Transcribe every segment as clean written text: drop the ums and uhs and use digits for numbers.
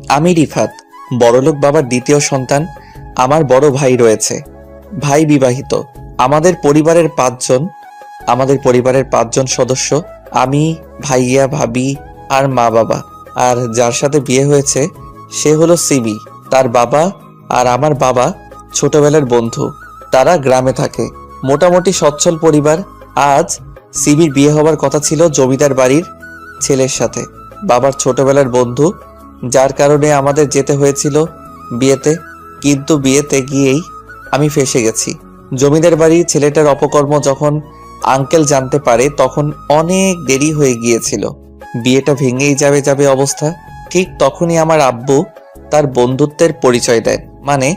আমি রিফাত, বড়লোক বাবার দ্বিতীয় সন্তান। আমার বড় ভাই রয়েছে, ভাই বিবাহিত। আমাদের পরিবারের পাঁচজন আমাদের পরিবারের পাঁচজন সদস্য, আমি, ভাইয়া, ভাবি আর মা বাবা। আর যার সাথে বিয়ে হয়েছে সে হলো সিমি। তার বাবা আর আমার বাবা ছোটবেলার বন্ধু। তারা গ্রামে থাকে, মোটামুটি সচ্ছল পরিবার। আজ সিমির বিয়ে হবার কথা ছিল জমিদার বাড়ির ছেলের সাথে, বাবার ছোটবেলার বন্ধু, যার কারণে আমাদের যেতে হয়েছিল বিয়েতে। কিন্তু বিয়েতে গিয়েই আমি ফেঁসে গেছি। জমিদার বাড়ির ছেলেটার অপকর্ম যখন আঙ্কেল জানতে পারে তখন অনেক দেরি হয়ে গিয়েছিল। বিয়েটা ভেঙেই যাবে অবস্থা। ঠিক তখনই আমার আব্বু তার বন্ধুত্বের পরিচয় দেন, মানে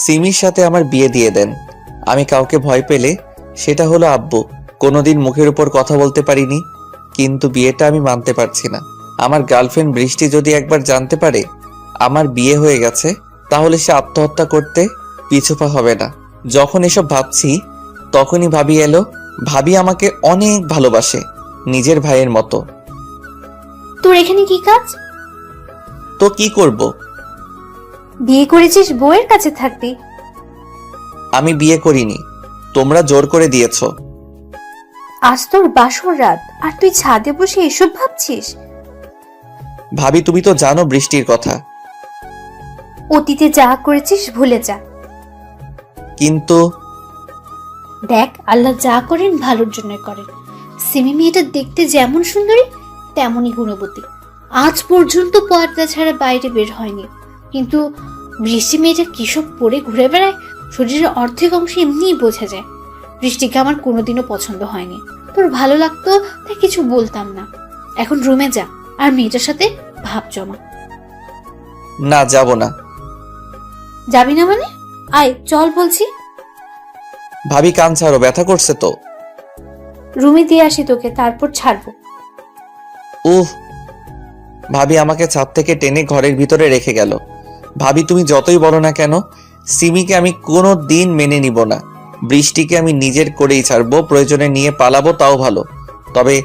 সিমির সাথে আমার বিয়ে দিয়ে দেন। আমি কাউকে ভয় পেলে সেটা হলো আব্বু। কোনোদিন মুখের উপর কথা বলতে পারিনি, কিন্তু বিয়েটা আমি মানতে পারছি না। আমার গার্লফ্রেন্ড বৃষ্টি যদি একবার জানতে পারে আমার বিয়ে হয়ে গেছে, তাহলে সে আত্মহত্যা করতে পিছুপা হবে না। যখন এসব ভাবছি তখনই ভাবি এলো। ভাবি আমাকে অনেক ভালোবাসে, নিজের ভাইয়ের মতো। তোর এখানে কি কাজ? তো কি করব? বিয়ে করেছিস বউয়ের কাছে থাকবি? আমি বিয়ে করিনি, তোমরা জোর করে দিয়েছো। আজ তোর বাসর রাত আর তুই ছাদে বসে এসব ভাবছিস? ভাবি, তুমি তো জানো বৃষ্টির কথা। অতীতে যা করেছিস ভুলে যা। কিন্তু দেখ, আল্লাহ যা করেন ভালোর জন্য করেন। সিমি মেয়েটা দেখতে যেমন সুন্দরী তেমনই গুণবতী। আজ পর্যন্ত পর্দা ছাড়া বাইরে বের হয়নি, কিন্তু বৃষ্টি মেয়েটা কিসব পরে ঘুরে বেড়ায়, শরীরের অর্ধেক অংশ এমনিই বোঝা যায়। বৃষ্টিকে আমার কোনোদিনও পছন্দ হয়নি। তোর ভালো লাগতো তাই কিছু বলতাম না। এখন রুমে যা আর মেয়েটার সাথে ভাব জমা। না, যাব না। যাবি না মানে? আয় চল বলছি। ভাবি, কান ছাড়ো, ব্যথা করছে তো। রুমে দিয়ে আসি তোকে, তারপর ছাড়বো। উহ। ভাবি আমাকে ছাদ থেকে টেনে ঘরের ভিতরে রেখে গেল। ভাবি, তুমি যতই বলো না কেন, সিমিকে আমি কোনো দিন মেনে নিব না। বৃষ্টিকে আমি নিজের করেই ছাড়বো, প্রয়োজনে নিয়ে পালাবো তাও ভালো। তবে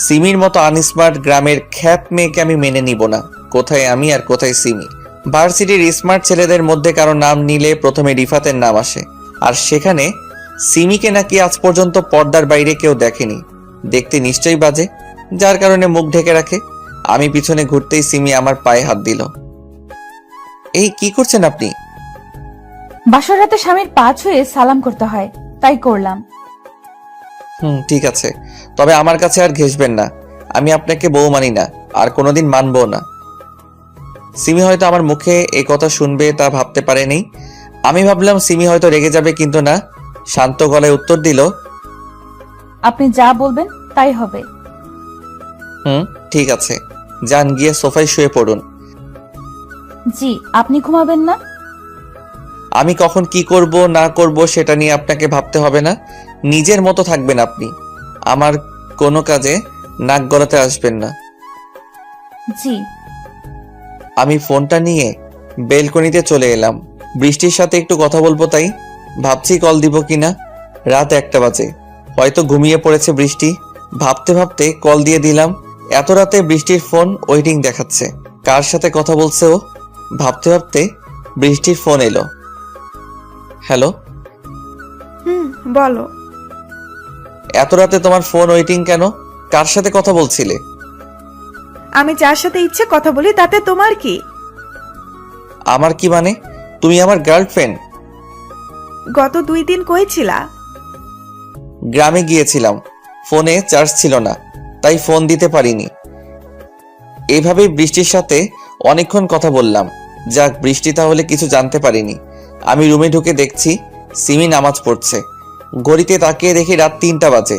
সিমির মতো আনস্মার্ট গ্রামের খ্যাত মেয়েকে আমি মেনে নিব না। কোথায় আমি আর কোথায় সিমি? ভার্সিটির স্মার্ট ছেলেদের মধ্যে কারো নাম নিলে প্রথমে রিফাতের নাম আসে, আর সেখানে সিমিকে নাকি আজ পর্যন্ত পর্দার বাইরে কেউ দেখেনি। দেখতে নিশ্চয়ই বাজে, যার কারণে মুখ ঢেকে রাখে। আমি পিছনে ঘুরতেই সিমি আমার পায়ে হাত দিল। এই কি করছেন আপনি? বাসর রাতে স্বামীর পা ছুঁয়ে সালাম করতে হয়, তাই করলাম। ঠিক আছে, তবে আমার কাছে আর ঘেঁষবেন না। আমি আপনাকে বউ মানি না, আর কোনোদিন মানবো না। সিমি হয়তো আমার মুখে এই কথা শুনবে তা ভাবতে পারেনি। আমি ভাবলাম সিমি হয়তো রেগে যাবে, কিন্তু না, শান্ত গলায় উত্তর দিল, আপনি যা বলবেন তাই হবে। ঠিক আছে, যান গিয়ে সোফায় শুয়ে পড়ুন। জি, আপনি ঘুমাবেন না? আমি কখন কি করব না করব সেটা নিয়ে আপনাকে ভাবতে হবে না। নিজের মতো থাকবেন আপনি। আমার কোনো কাজে নাক গলাতে আসবেন না। জি। আমি ফোনটা নিয়ে বেলকনিতে চলে এলাম। বৃষ্টির সাথে একটু কথা বলবো, তাই ভাবছি কল দিব কিনা। রাত 1টা বাজে, হয়তো ঘুমিয়ে পড়েছে বৃষ্টি। ভাবতে ভাবতে কল দিয়ে দিলাম। এত রাতে বৃষ্টির ফোন ওয়েটিং দেখাচ্ছে। কার সাথে কথা বলছে ও? ভাবতে ভাবতে বৃষ্টির ফোন এলো। হ্যালো। বলো। এত রাতে তোমার ফোন ওয়েটিং কেন? কার সাথে কথা বলছিলে? আমি যার সাথে ইচ্ছে কথা বলি, তাতে তোমার কি? আমার কি মানে? তুমি আমার গার্লফ্রেন্ড। গত 2 দিন কই ছিলা? গ্রামে গিয়েছিলাম, ফোনে চার্জ ছিল না, তাই ফোন দিতে পারিনি। এভাবেই বৃষ্টির সাথে অনেকক্ষণ কথা বললাম। যাক, বৃষ্টি তাহলে কিছু জানতে পারিনি। আমি রুমে ঢুকে দেখছি সিমি নামাজ পড়ছে। ঘড়িতে তাকিয়ে দেখি রাত 3টা বাজে।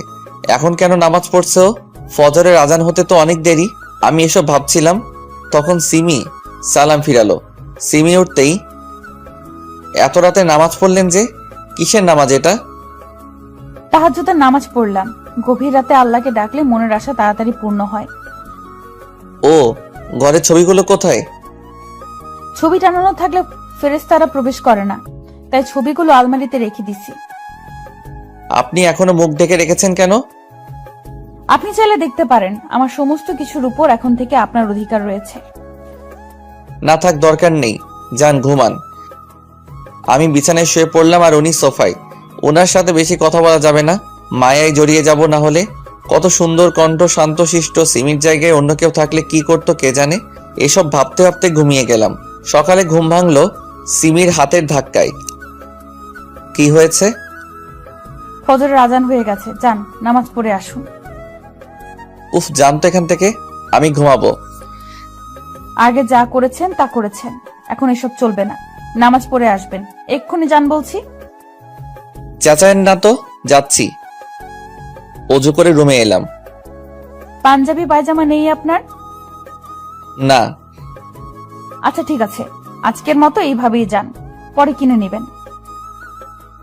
এখন কেন নামাজ পড়ছে ও? ফজরের আজান হতে তো অনেক দেরি। আমি এসব ভাবছিলাম, তখন সিমি সালাম ফিরালো। সিমি উঠতেই, এত রাতে নামাজ পড়লেন যে? কিসের নামাজ এটা? তাহাজ্জুদের নামাজ পড়লাম। গভীর রাতে আল্লাহকে ডাকলে মনের আশা তাড়াতাড়ি পূর্ণ হয়। ও, ঘরের ছবিগুলো কোথায়? ছবি টানানো থাকলে ফেরেশতারা প্রবেশ করে না, তাই ছবিগুলো আলমারিতে রেখে দিছি। আপনি এখনো মুখ ঢেকে রেখেছেন কেন? আপনি চাইলে দেখতে পারেন। আমার সমস্ত কিছুর উপর এখন থেকে আপনার অধিকার রয়েছে। না থাক, দরকার নেই, যান ঘুমান। আমি বিছানায় শুয়ে পড়লাম আর উনি সোফায়। ওনার সাথে বেশি কথা বলা যাবে না, মায়ায় জড়িয়ে যাব না হলে। কত সুন্দর কণ্ঠ, শান্তশিষ্ট। সিমির জায়গায় অন্য কেউ থাকলে কি করতো কে জানে। এসব ভাবতে ভাবতে ঘুমিয়ে গেলাম। সকালে ঘুম ভাঙলো সিমির হাতের ধাক্কায়। কি হয়েছে? ফজরের আজান হয়ে গেছে, যান নামাজ পড়ে আসুন। উফ, জানতো এখান থেকে, আমি ঘুমাবো। আগে যা করেছেন তা করেছেন, এখন এসব চলবে না। নামাজ পড়ে আসবেন, এক্ষুনি যান বলছি। চেঁচায়েন না তো, যাচ্ছি। অজু করে রুমে এলাম। পাঞ্জাবি পায়জামা নেই আপনার? না। আচ্ছা ঠিক আছে, আজকের মতো এইভাবেই যান, পরে কিনে নেবেন।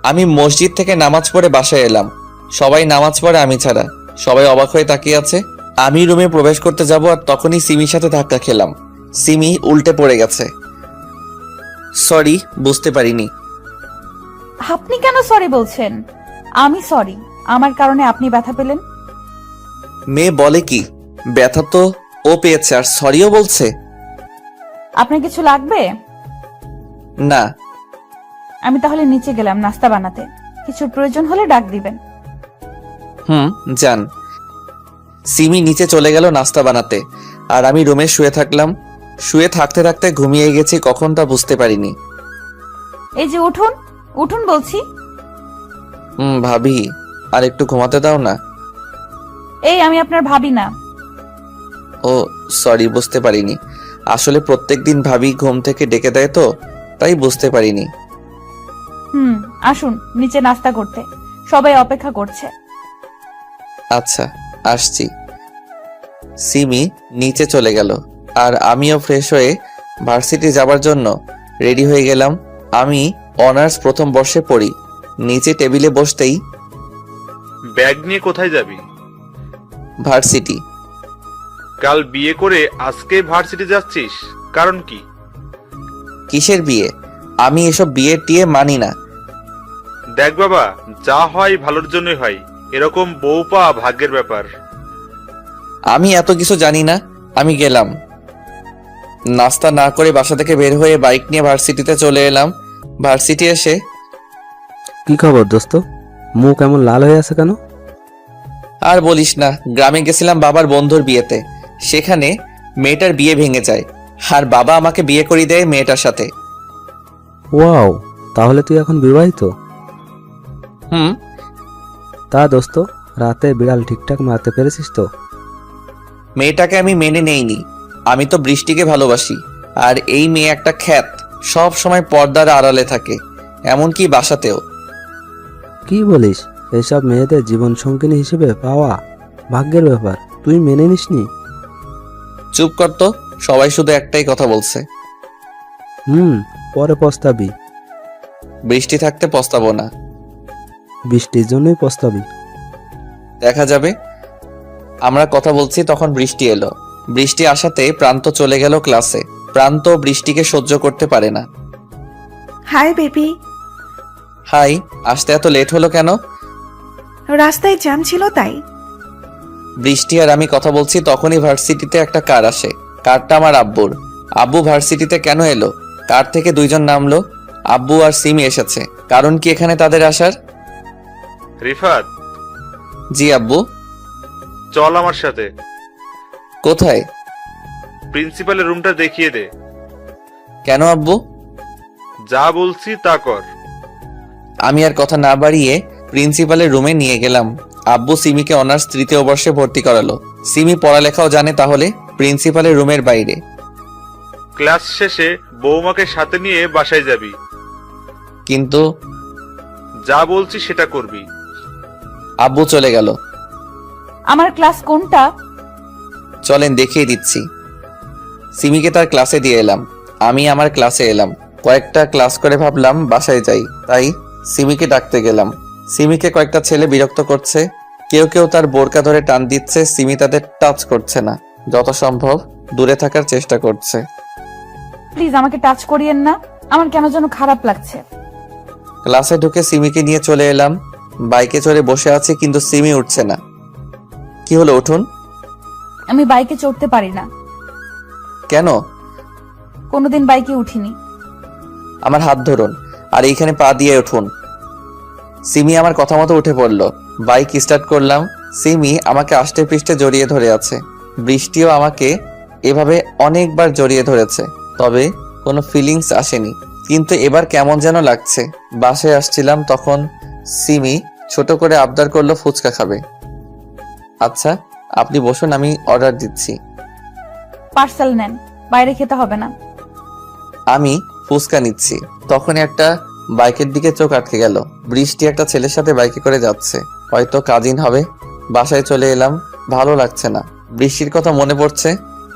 আমি মসজিদ থেকে নামাজ পড়ে বাসায় এলাম। সবাই নামাজ পড়ে, আমি ছাড়া। সবাই অবাক হয়ে তাকিয়ে আছে। আমি রুমে প্রবেশ করতে যাব আর তখনই সিমির সাথে ধাক্কা খেলাম। সিমি উল্টে পড়ে গেছে। সরি, বুঝতে পারিনি। আপনি কেন সরি বলছেন? আমি সরি, আমার কারণে আপনি ব্যথা পেলেন। মেয়ে বলে কি, ব্যথা তো ও পেয়েছে আর সরিও বলছে। আপনার কিছু লাগবে? না। আমি তাহলে নিচে গেলাম নাস্তা বানাতে, কিছুর প্রয়োজন হলে ডাক দিবেন। যান। সিমি নিচে চলে গেল নাস্তা বানাতে আর আমি রুমে শুয়ে থাকলাম। শুয়ে থাকতে থাকতে ঘুমিয়ে গেছি, কখন তা বুঝতে পারিনি। এই যে উঠুন, উঠুন বলছি। ভাবি, আর একটু ঘুমাতে দাও না। এই আমি আপনার ভাবি না। ও সরি, বুঝতে পারিনি। আসলে প্রত্যেকদিন ভাবি ঘুম থেকে ডেকে দেয় তো, তাই বুঝতে পারিনি। আসুন নিচে নাস্তা করতে, সবাই অপেক্ষা করছে। আচ্ছা, আসছি। সিমি নিচে চলে গেল আর আমিও ফ্রেশ হয়ে ভার্সিটি যাবার জন্য রেডি হয়ে গেলাম। আমি অনার্স প্রথম বর্ষে পড়ি। নিচে টেবিলে বসতেই, ব্যাগ নিয়ে কোথায় যাবি? ভার্সিটি। কাল বিয়ে করে আজকে ভার্সিটি যাচ্ছিস, কারণ কি? কিসের বিয়ে? আমি এসব বিয়ে টিয়ে মানি না। দেখ বাবা, যা হয় ভালোর জন্যই হয়, এরকম বউ পাওয়া ভাগ্যের ব্যাপার। আমি এত কিছু জানি না। আমি গেলাম। নাস্তা না করে বাসা থেকে বের হয়ে বাইক নিয়ে ভার্সিটিতে চলে এলাম। ভার্সিটি এসে, কি খবর দোস্ত, মুখ এমন লাল হয়ে আছে কেন? আর বলিস না, গ্রামে গেছিলাম বাবার বন্ধুর বিয়েতে। সেখানে মেয়েটার বিয়ে ভেঙে যায় আর বাবা আমাকে বিয়ে করিয়ে দেয় মেয়েটার সাথে। ওয়াও, তাহলে তুই এখন বিবাহিত? হুম। তা দোস্ত, রাতে বিড়াল ঠিকঠাক মারতে পেরেছিস তো? মেয়েটাকে আমি মেনে নেইনি। আমি তো বৃষ্টিকে ভালোবাসি। আর এই মেয়ে একটা খ্যাত, সব সময় পর্দার আড়ালে থাকে, এমনকি বাসাতেও। কি বলিস? এসব মেয়েদের জীবন সঙ্গিনী হিসেবে পাওয়া ভাগ্যের ব্যাপার, তুই মেনে নিসনি? চুপ কর তো, সবাই শুধু একটাই কথা বলছে। পরে পস্তাবি। বৃষ্টি থাকতে পস্তাবো না। বৃষ্টির জন্যই পস্তাবি। দেখা যাবে। আমরা কথা বলছি তখন বৃষ্টি এলো। বৃষ্টি আসাতে প্রান্ত চলে গেল ক্লাসে। প্রান্ত বৃষ্টিকে সহ্য করতে পারে না। Hi baby. হাই। আসতে এত লেট হলো কেন? রাস্তায় জ্যাম ছিল তাই। বৃষ্টি আর আমি কথা বলছি তখনই ভার্সিটিতে একটা কার আসে। কারটা আমার আব্বুর। আব্বু ভার্সিটিতে কেন এলো? কার থেকে দুইজন নামলো। আব্বু আর সিমি এসেছে। কারণ কি এখানে তাদের আসার? রিফাত, জি আব্বু। চল আমার সাথে। কোথায়? প্রিন্সিপালের রুমটা দেখিয়ে দে। কেন আব্বু? যা বলছি তা কর। আমি আর কথা না বাড়িয়ে প্রিন্সিপালের রুমে নিয়ে গেলাম। আব্বু সিমিকে অনার্স তৃতীয় বর্ষে ভর্তি করালো। সিমি পড়ালেখাও জানে, তাহলে প্রিন্সিপালের রুমের বাইরে। ক্লাস শেষে বৌমাকে সাথে নিয়ে বাসায় যাবি। কিন্তু যা বলছি সেটা করবি। আব্বু চলে গেল। আমার ক্লাস কোনটা? চলেন দেখিয়ে দিচ্ছি। সিমিকে তার ক্লাসে দিয়ে এলাম। আমি আমার ক্লাসে এলাম। কয়েকটা ক্লাস করে ভাবলাম বাসায় যাই, তাই সিমিকে ডাকতে গেলাম। সিমিকে কয়েকটা ছেলে বিরক্ত করছে। কেউ কেউ তার বোরকা ধরে টান দিচ্ছে। সিমি তাদের টাচ করছে না, যত সম্ভব দূরে থাকার চেষ্টা করছে। প্লিজ আমাকে টাচ করিয়েন না, আমার কেন যেন খারাপ লাগছে। ক্লাসে ঢুকে সিমিকে নিয়ে চলে এলাম। বাইকে চড়ে বসে আছি কিন্তু সিমি উঠছে না। কি হলো, উঠুন। আমি বাইকে চড়তে পারি না। কেন? কোনোদিন বাইকে উঠিনি। আমার হাত ধরুন আর এইখানে পা দিয়ে উঠুন। সিমি আমার কথা মতো উঠে পড়লো। বাইক স্টার্ট করলাম। সিমি আমাকে আষ্টে পৃষ্ঠে জড়িয়ে ধরে আছে। বৃষ্টিও আমাকে এভাবে অনেকবার জড়িয়ে ধরেছে, তবে কোনো ফিলিংস আসেনি। কিন্তু এবার কেমন যেন লাগছে। বাসায় আসছিলাম তখন সিমি ছোট করে আবদার করলো ফুচকা খাবে। আচ্ছা আপনি বসুন, আমি অর্ডার দিচ্ছি। পার্সেল নেন, বাইরে খেতে হবে না। আমি ফুচকা নিচ্ছি, তখনই একটা বাইকের দিকে চোখ আটকে গেল। বৃষ্টি একটা ছেলের সাথে বাইকে করে যাচ্ছে, হয়তো কাজিন হবে। বাসায় চলে এলাম, ভালো লাগছে না। বৃষ্টির কথা মনে পড়ছে।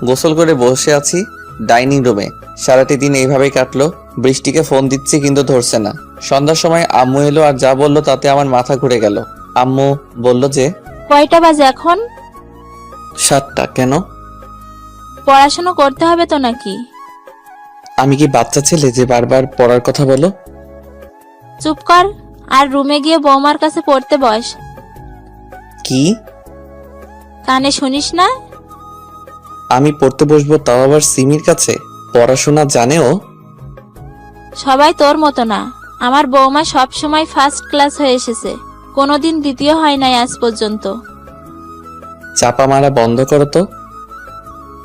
গোসল করে বসে আছি ডাইনিং রুমে। সারাটি দিন এইভাবেই কাটলো। বৃষ্টিকে ফোন দিচ্ছি কিন্তু ধরছে না। সন্ধ্যার সময় আম্মু এলো আর যা বললো তাতে আমার মাথা ঘুরে গেল। আম্মু বলল যে কয়টা বাজে এখন? 7টা। কেন? পড়াশোনা করতে হবে তো নাকি? আমি কি বাচ্চা ছেলে যে বারবার পড়ার কথা বলো? চুপ কর আর রুমে গিয়ে বৌমার কাছে পড়তে বস। কি? কানে শুনিস না? আমি পড়তে বসবো, তাও আবার সিমির কাছে? পড়াশোনা জানেও? সবাই তোর মতো না। আমার বৌমা সব সময় ফার্স্ট ক্লাস হয়ে এসেছে, কোনোদিন দ্বিতীয় হয় নাই আজ পর্যন্ত। চাপা মারা বন্ধ করো তো।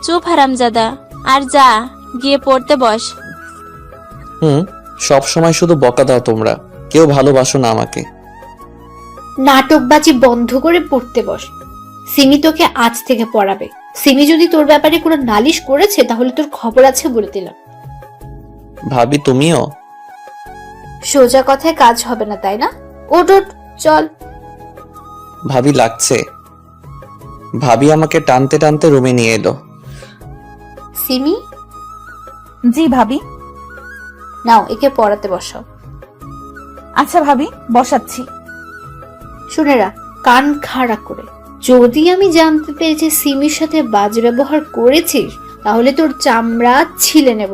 চুপ হারামজাদা, আর যা গিয়ে পড়তে বস। সব সময় শুধু বকা দাও তোমরা, কেউ ভালোবাসো না আমাকে। নাটকবাজি বন্ধ করে পড়তে বস। সিমি তোকে আজ থেকে পড়াবে। সিমি যদি তোর ব্যাপারে কোনো নালিশ করেছে তাহলে তোর খবর আছে বলে দিলাম। ভাবি তুমিও? সোজা কথায় কাজ হবে না, তাই না? ওঠ ওঠ, চল। ভাবি লাগছে। ভাবি আমাকে টানতে টানতে রুমে নিয়ে এলো। সিমি, জি ভাবি। নাও একে পড়াতে বসাও। আচ্ছা ভাবি, বসাচ্ছি। শুনে রাখ, কান খাড়া করে, যদি আমি জানতে পেরেছি সিমির সাথে বাজে ব্যবহার করেছিস তাহলে তোর চামড়া ছিলে নেব।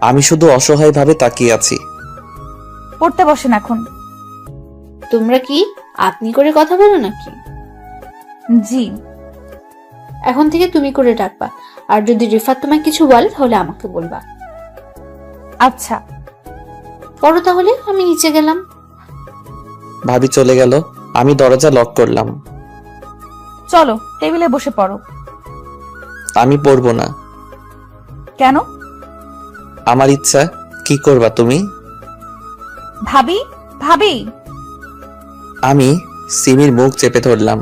আমি শুধু অসহায় ভাবে তাকিয়ে আছি। পড়তে বসেন এখন। তোমরা কি আপনি করে কথা বলো নাকি? জি। এখন থেকে তুমি করে ডাকবা, আর যদি রিফাত তোমায় কিছু বলে তাহলে আমাকে বলবা। আচ্ছা। পড়ো তাহলে, আমি নিচে গেলাম। ভাবি চলে গেল, আমি দরজা লক করলাম। চলো টেবিলে বসে পড়ো। আমি পড়বো না। কেন? আমার ইচ্ছা। কি করবা তুমি? ভাবি, ভাবি। আমি সিমির মুখ চেপে ধরলাম।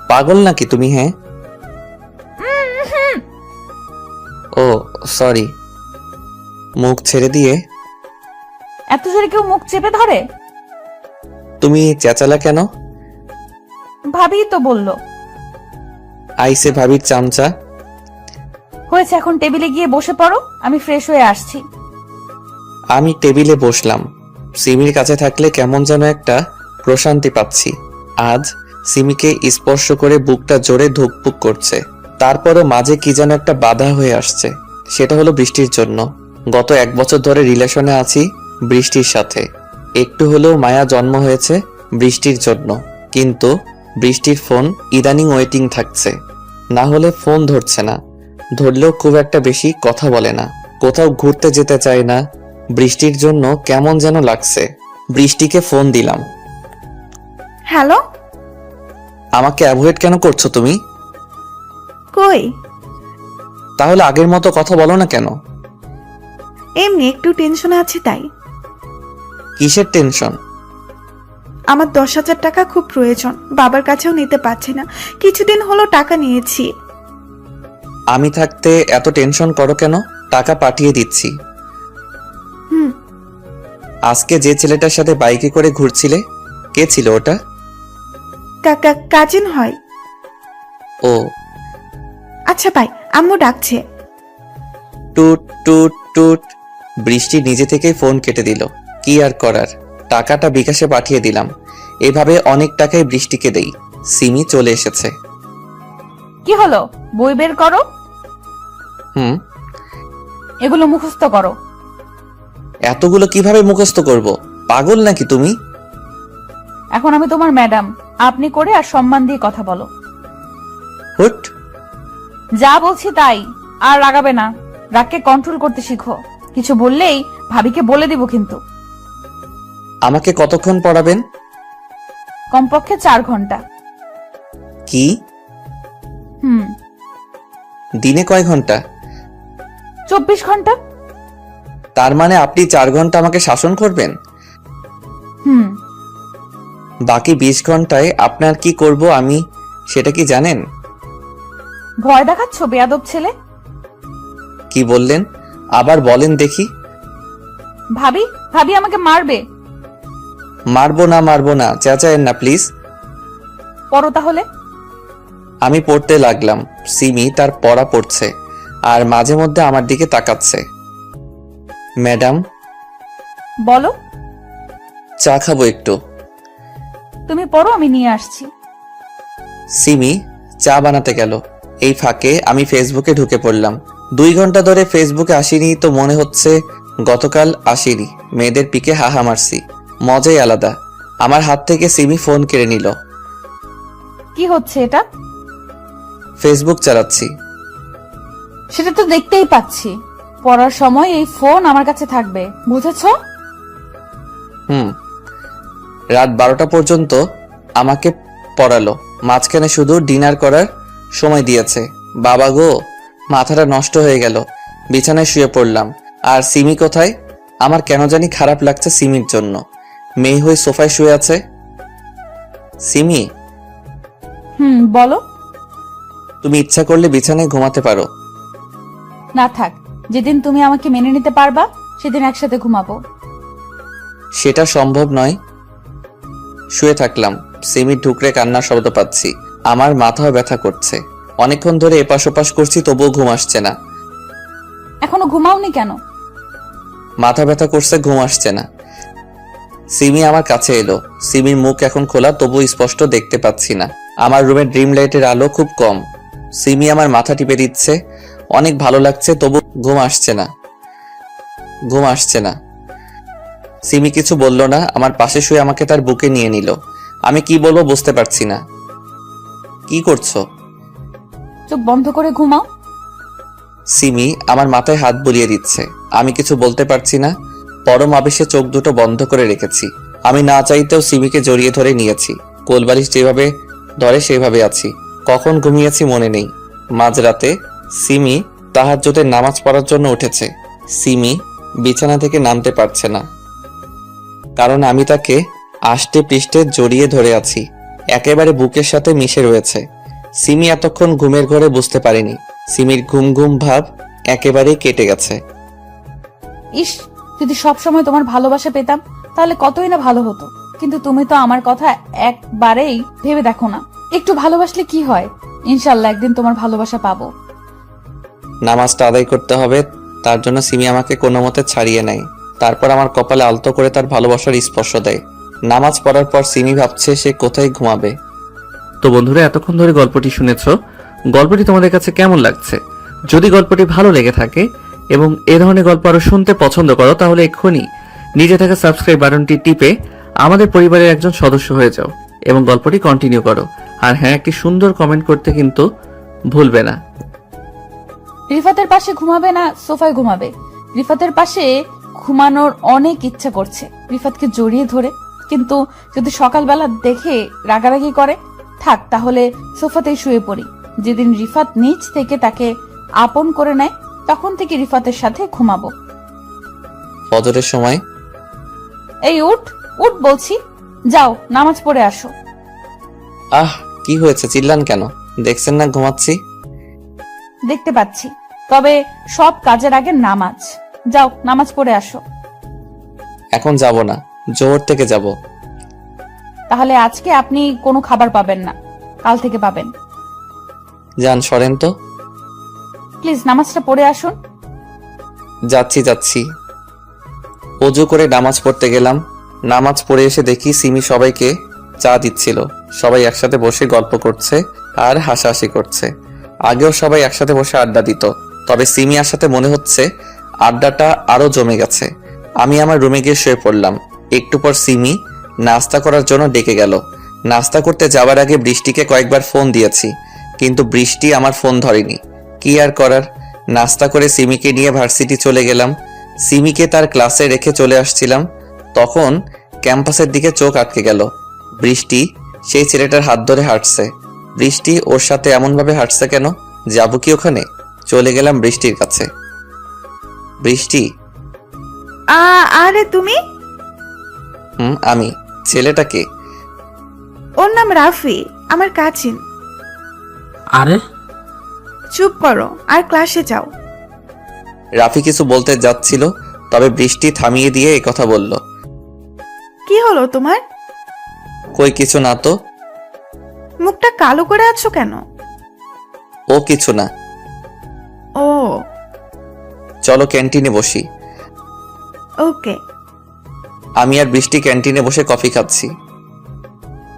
পাগল নাকি তুমি? হ্যাঁ। ও সরি। মুখ ছেড়ে দিয়ে। এত জোরে কেউ মুখ চেপে ধরে? তুমি চেঁচালা কেন? ভাবি তো বললো। আইসে ভাবির চামচা। হয়েছে, এখন টেবিলে গিয়ে বসে পড়ো, আমি ফ্রেশ হয়ে আসছি। আমি টেবিলে বসলাম। সিমির কাছে থাকলে কেমন যেন একটা প্রশান্তি পাচ্ছি। আজ সিমিকে স্পর্শ করে বুকটা জোরে ধুকপুক করছে। তারপরও মাঝে কি যেন একটা বাধা হয়ে আসছে। সেটা হলো বৃষ্টির জন্য। গত 1 বছর ধরে রিলেশনে আছি বৃষ্টির সাথে। একটু হলেও মায়া জন্ম হয়েছে বৃষ্টির জন্য। কিন্তু বৃষ্টির ফোন ইদানিং ওয়েটিং থাকছে, না হলে ফোন ধরছে না। ধরলেও খুব একটা বেশি কথা বলে না। কোথাও ঘুরতে যেতে চায় না। বৃষ্টির জন্য কেমন যেন লাগছে। বৃষ্টিকে ফোন দিলাম। হ্যালো। আমাকে অ্যাভয়েড কেন করছো তুমি? কই? তাহলে আগের মতো কথা বলো না কেন? এমনি একটু টেনশন আছে তাই। কিসের টেনশন? আমার 10,000 টাকা খুব প্রয়োজন, বাবার কাছেও নিতে পারছি না। কিছুদিন হলো টাকা নিয়েছি। আমি থাকতে এত টেনশন করো কেন? টাকা পাঠিয়ে দিচ্ছি। হুম। আজকে যে ছেলেটার সাথে বাইকে করে ঘুরছিলে, কে ছিল ওটা? কাজিন হয়। ও আচ্ছা ভাই, আম্মু ডাকছে। টুট টুট টুট। বৃষ্টি নিজে থেকেই ফোন কেটে দিল। কি আর করার, টাকাটা বিকাশে পাঠিয়ে দিলাম। এভাবে অনেক টাকাই বৃষ্টিকে দেই। সিমি চলে এসেছে। কি হলো? বই বের করো। হুম। এগুলো মুখস্থ করো। এতগুলো কিভাবে মুখস্থ করব? পাগল নাকি তুমি? এখন আমি তোমার ম্যাডাম, আপনি করে আর সম্মান দিয়ে কথা বলো। হুট। যা বলছি তাই, আর রাগাবে না। রাগকে কন্ট্রোল করতে শিখো। কিছু বললেই ভাবিকে বলে দিব কিন্তু। আমাকে কতক্ষণ পড়াবেন? কমপক্ষে 4 ঘন্টা। কি? হুম। দিনে কয় ঘন্টা? 24 ঘন্টা। তার মানে আপনি 4 ঘন্টা আমাকে শাসন করবেন? হুম। বাকি 20 ঘন্টায় আপনার কি করব আমি সেটা কি জানেন? ভয় দেখাচ্ছ বেয়াদব ছেলে। কি বললেন? আবার বলেন দেখি। ভাবি ভাবি আমাকে মারবে। মারবো না, চেঁচায়েন না প্লিজ। পড়ো তাহলে। আমি পড়তে লাগলাম। সিমি তার পড়া পড়ছে আর মাঝে মধ্যে আমার দিকে তাকাচ্ছে। ম্যাডাম, বলো। চা খাবো একটু। তুমি পড়ো, আমি নিয়ে আসছি। সিমি চা বানাতে গেল। এই ফাঁকে আমি ফেসবুকে ঢুকে পড়লাম। 2 ঘন্টা ধরে ফেসবুকে আসিনি তো মনে হচ্ছে গতকাল আসিনি। মেয়েদের পিকে হাহা মারছি, মজাই আলাদা। আমার হাত থেকে সিমি ফোন কেড়ে নিল। কি হচ্ছে এটা? ফেসবুক চালাচ্ছি। সেটা তো দেখতেই পাচ্ছি। পড়ার সময় এই ফোন আমার কাছে থাকবে, বুঝেছো? রাত 12টা পর্যন্ত আমাকে পড়ালো, মাঝখানে শুধু ডিনার করার সময় দিয়েছে। বাবা গো, মাথাটা নষ্ট হয়ে গেল। বিছানায় শুয়ে পড়লাম। আর সিমি কোথায়? আমার কেন জানি খারাপ লাগছে সিমির জন্য। মেয়ে হয়ে সোফায় শুয়ে আছে। সিমি, বলো। তুমি ইচ্ছা করলে বিছানায় ঘুমাতে পারো। না থাক, যেদিন তুমি আমাকে মেনে নিতে পারবা সেদিন একসাথে ঘুমাবো। সেটা সম্ভব নয়। শুয়ে থাকলাম। সিমির ঢুকরে কান্নার শব্দ পাচ্ছি। আমার মাথাও ব্যথা করছে। অনেকক্ষণ ধরে এপাশ ওপাশ করছি, তবুও ঘুম আসছে না। এখনো ঘুমাওনি কেন? মাথা ব্যথা করছে, ঘুম আসছে না। সিমি আমার কাছে এলো। সিমির মুখ এখন খোলা, তবু স্পষ্ট দেখতে পাচ্ছি না। আমার রুমের ড্রিম লাইটের আলো খুব কম। সিমি আমার মাথা টিপে দিচ্ছে। অনেক ভালো লাগছে, তবু ঘুম আসছে না। সিমি কিছু বলল না। আমার পাশে শুয়ে আমাকে তার বুকে নিয়ে নিল। আমি কি বলবো বুঝতে পারছি না। কি করছো? চোখ বন্ধ করে ঘুমাও। সিমি আমার মাথায় হাত বুলিয়ে দিচ্ছে। আমি কিছু বলতে পারছি না। পরম আবেশে চোখ দুটো বন্ধ করে রেখেছি। আমি না চাইতেও সিমিকে জড়িয়ে ধরে নিয়েছি। কোলবালিশ যেভাবে ধরে সেভাবে আছি। কখন ঘুমিয়েছি মনে নেই। মাঝরাতে সিমি তাহাজ্জুদের নামাজ পড়ার জন্য উঠেছে। সিমি বিছানা থেকে নামতে পারছে না, কারণ আমি তাকে আষ্টে পৃষ্ঠে জড়িয়ে ধরে আছি। একেবারে বুকের সাথে মিশে রয়েছে। সিমি এতক্ষণ ঘুমের ঘরে বুঝতে পারেনি। সিমির ঘুম ঘুম ভাব একেবারেই কেটে গেছে। ইস, যদি সব সময় তোমার ভালোবাসা পেতাম তাহলে কতই না ভালো হতো। কিন্তু তুমি তো আমার কথা একবারেই ভেবে দেখো না। একটু ভালোবাসলে কি হয়? ইনশাল্লাহ একদিন তোমার ভালোবাসা পাবো। নামাজটা আদায় করতে হবে, তার জন্য সিমি আমাকে কোনো মতে ছাড়িয়ে নেয়। তারপর আমার কপালে আলতো করে তার ভালোবাসার স্পর্শ দেয়। নামাজ পড়ার পর সিমি ভাবছে সে কোথায় ঘুমাবে। তো বন্ধুরা, এতক্ষণ ধরে গল্পটি শুনেছো। গল্পটি তোমাদের কাছে কেমন লাগছে? যদি গল্পটি ভালো লেগে থাকে এবং এ ধরনের গল্প আরো শুনতে পছন্দ করো, তাহলে এক্ষুনি নিচে থাকা সাবস্ক্রাইব বাটনটি টিপে আমাদের পরিবারের একজন সদস্য হয়ে যাও এবং গল্পটি কন্টিনিউ করো। আর হ্যাঁ, একটি সুন্দর কমেন্ট করতে কিন্তু ভুলবে না। রিফাতের পাশে ঘুমাবে না সোফায় ঘুমাবে? রিফাতের পাশে ঘুমানোর অনেক ইচ্ছা করছে রিফাতকে জড়িয়ে ধরে, কিন্তু যদি সকালবেলা দেখে রাগারাগি করে, থাক তাহলে সোফাতেই শুয়ে পড়ি। যেদিন রিফাত নিচ থেকে তাকে আপন করে নেয় তখন থেকে রিফাতের সাথে ঘুমাবো। ফজরের সময় এই উঠ উঠ বলছি, যাও নামাজ পড়ে আসো। কি হয়েছে? চিল্লান কেন? দেখছেন না ঘুমাচ্ছি। দেখতে পাচ্ছি, তবে সব কাজের আগে নামাজ। যাও নামাজ পড়ে আসো। এখন যাব না, জোহর থেকে যাব। তাহলে আজকে আপনি কোনো খাবার পাবেন না, কাল থেকে পাবেন। যান, সরেন তো। প্লিজ নামাজটা পড়ে আসুন। যাচ্ছি। ওযু করে নামাজ পড়তে গেলাম। নামাজ পড়ে এসে দেখি সিমি সবাইকে চা দিচ্ছিল। সবাই একসাথে বসে গল্প করছে আর হাসাহাসি করছে। আগেও সবাই একসাথে বসে আড্ডা দিত, তবে সিমি আসাতে মনে হচ্ছে আড্ডাটা আরো জমে গেছে। আমি আমার রুমে গিয়ে শুয়ে পড়লাম। একটু পর সিমি নাস্তা করার জন্য ডেকে গেল। নাস্তা করতে যাওয়ার আগে বৃষ্টিকে কয়েকবার ফোন দিয়েছি, কিন্তু বৃষ্টি আমার ফোন ধরেনি। কি আর করার, নাস্তা করে সিমিকে নিয়ে ভার্সিটি চলে গেলাম। সিমিকে তার ক্লাসে রেখে চলে আসছিলাম, তখন ক্যাম্পাসের দিকে চোখ আটকে গেল। বৃষ্টি সেই ছেলেটার হাত ধরে হাঁটছে। বৃষ্টি ওর সাথে এমনভাবে হাঁটছে কেন? যাবো কি ওখানে? চলে গেলাম বৃষ্টির কাছে। বৃষ্টি। আরে তুমি? আমি। ছেলেটাকে? ওর নাম রাফি, আমার কাজিন। আরে চুপ করো আর ক্লাসে যাও। রাফি কিছু বলতে যাচ্ছিল, তবে বৃষ্টি থামিয়ে দিয়ে কথা বলল। কি হলো তোমার? কই কিছু না তো। মুখটা কালো করে আছো কেন? ও কিছু না। ও চলো ক্যান্টিনে বসি। ওকে। আমি আর বৃষ্টি ক্যান্টিনে বসে কফি খাচ্ছি।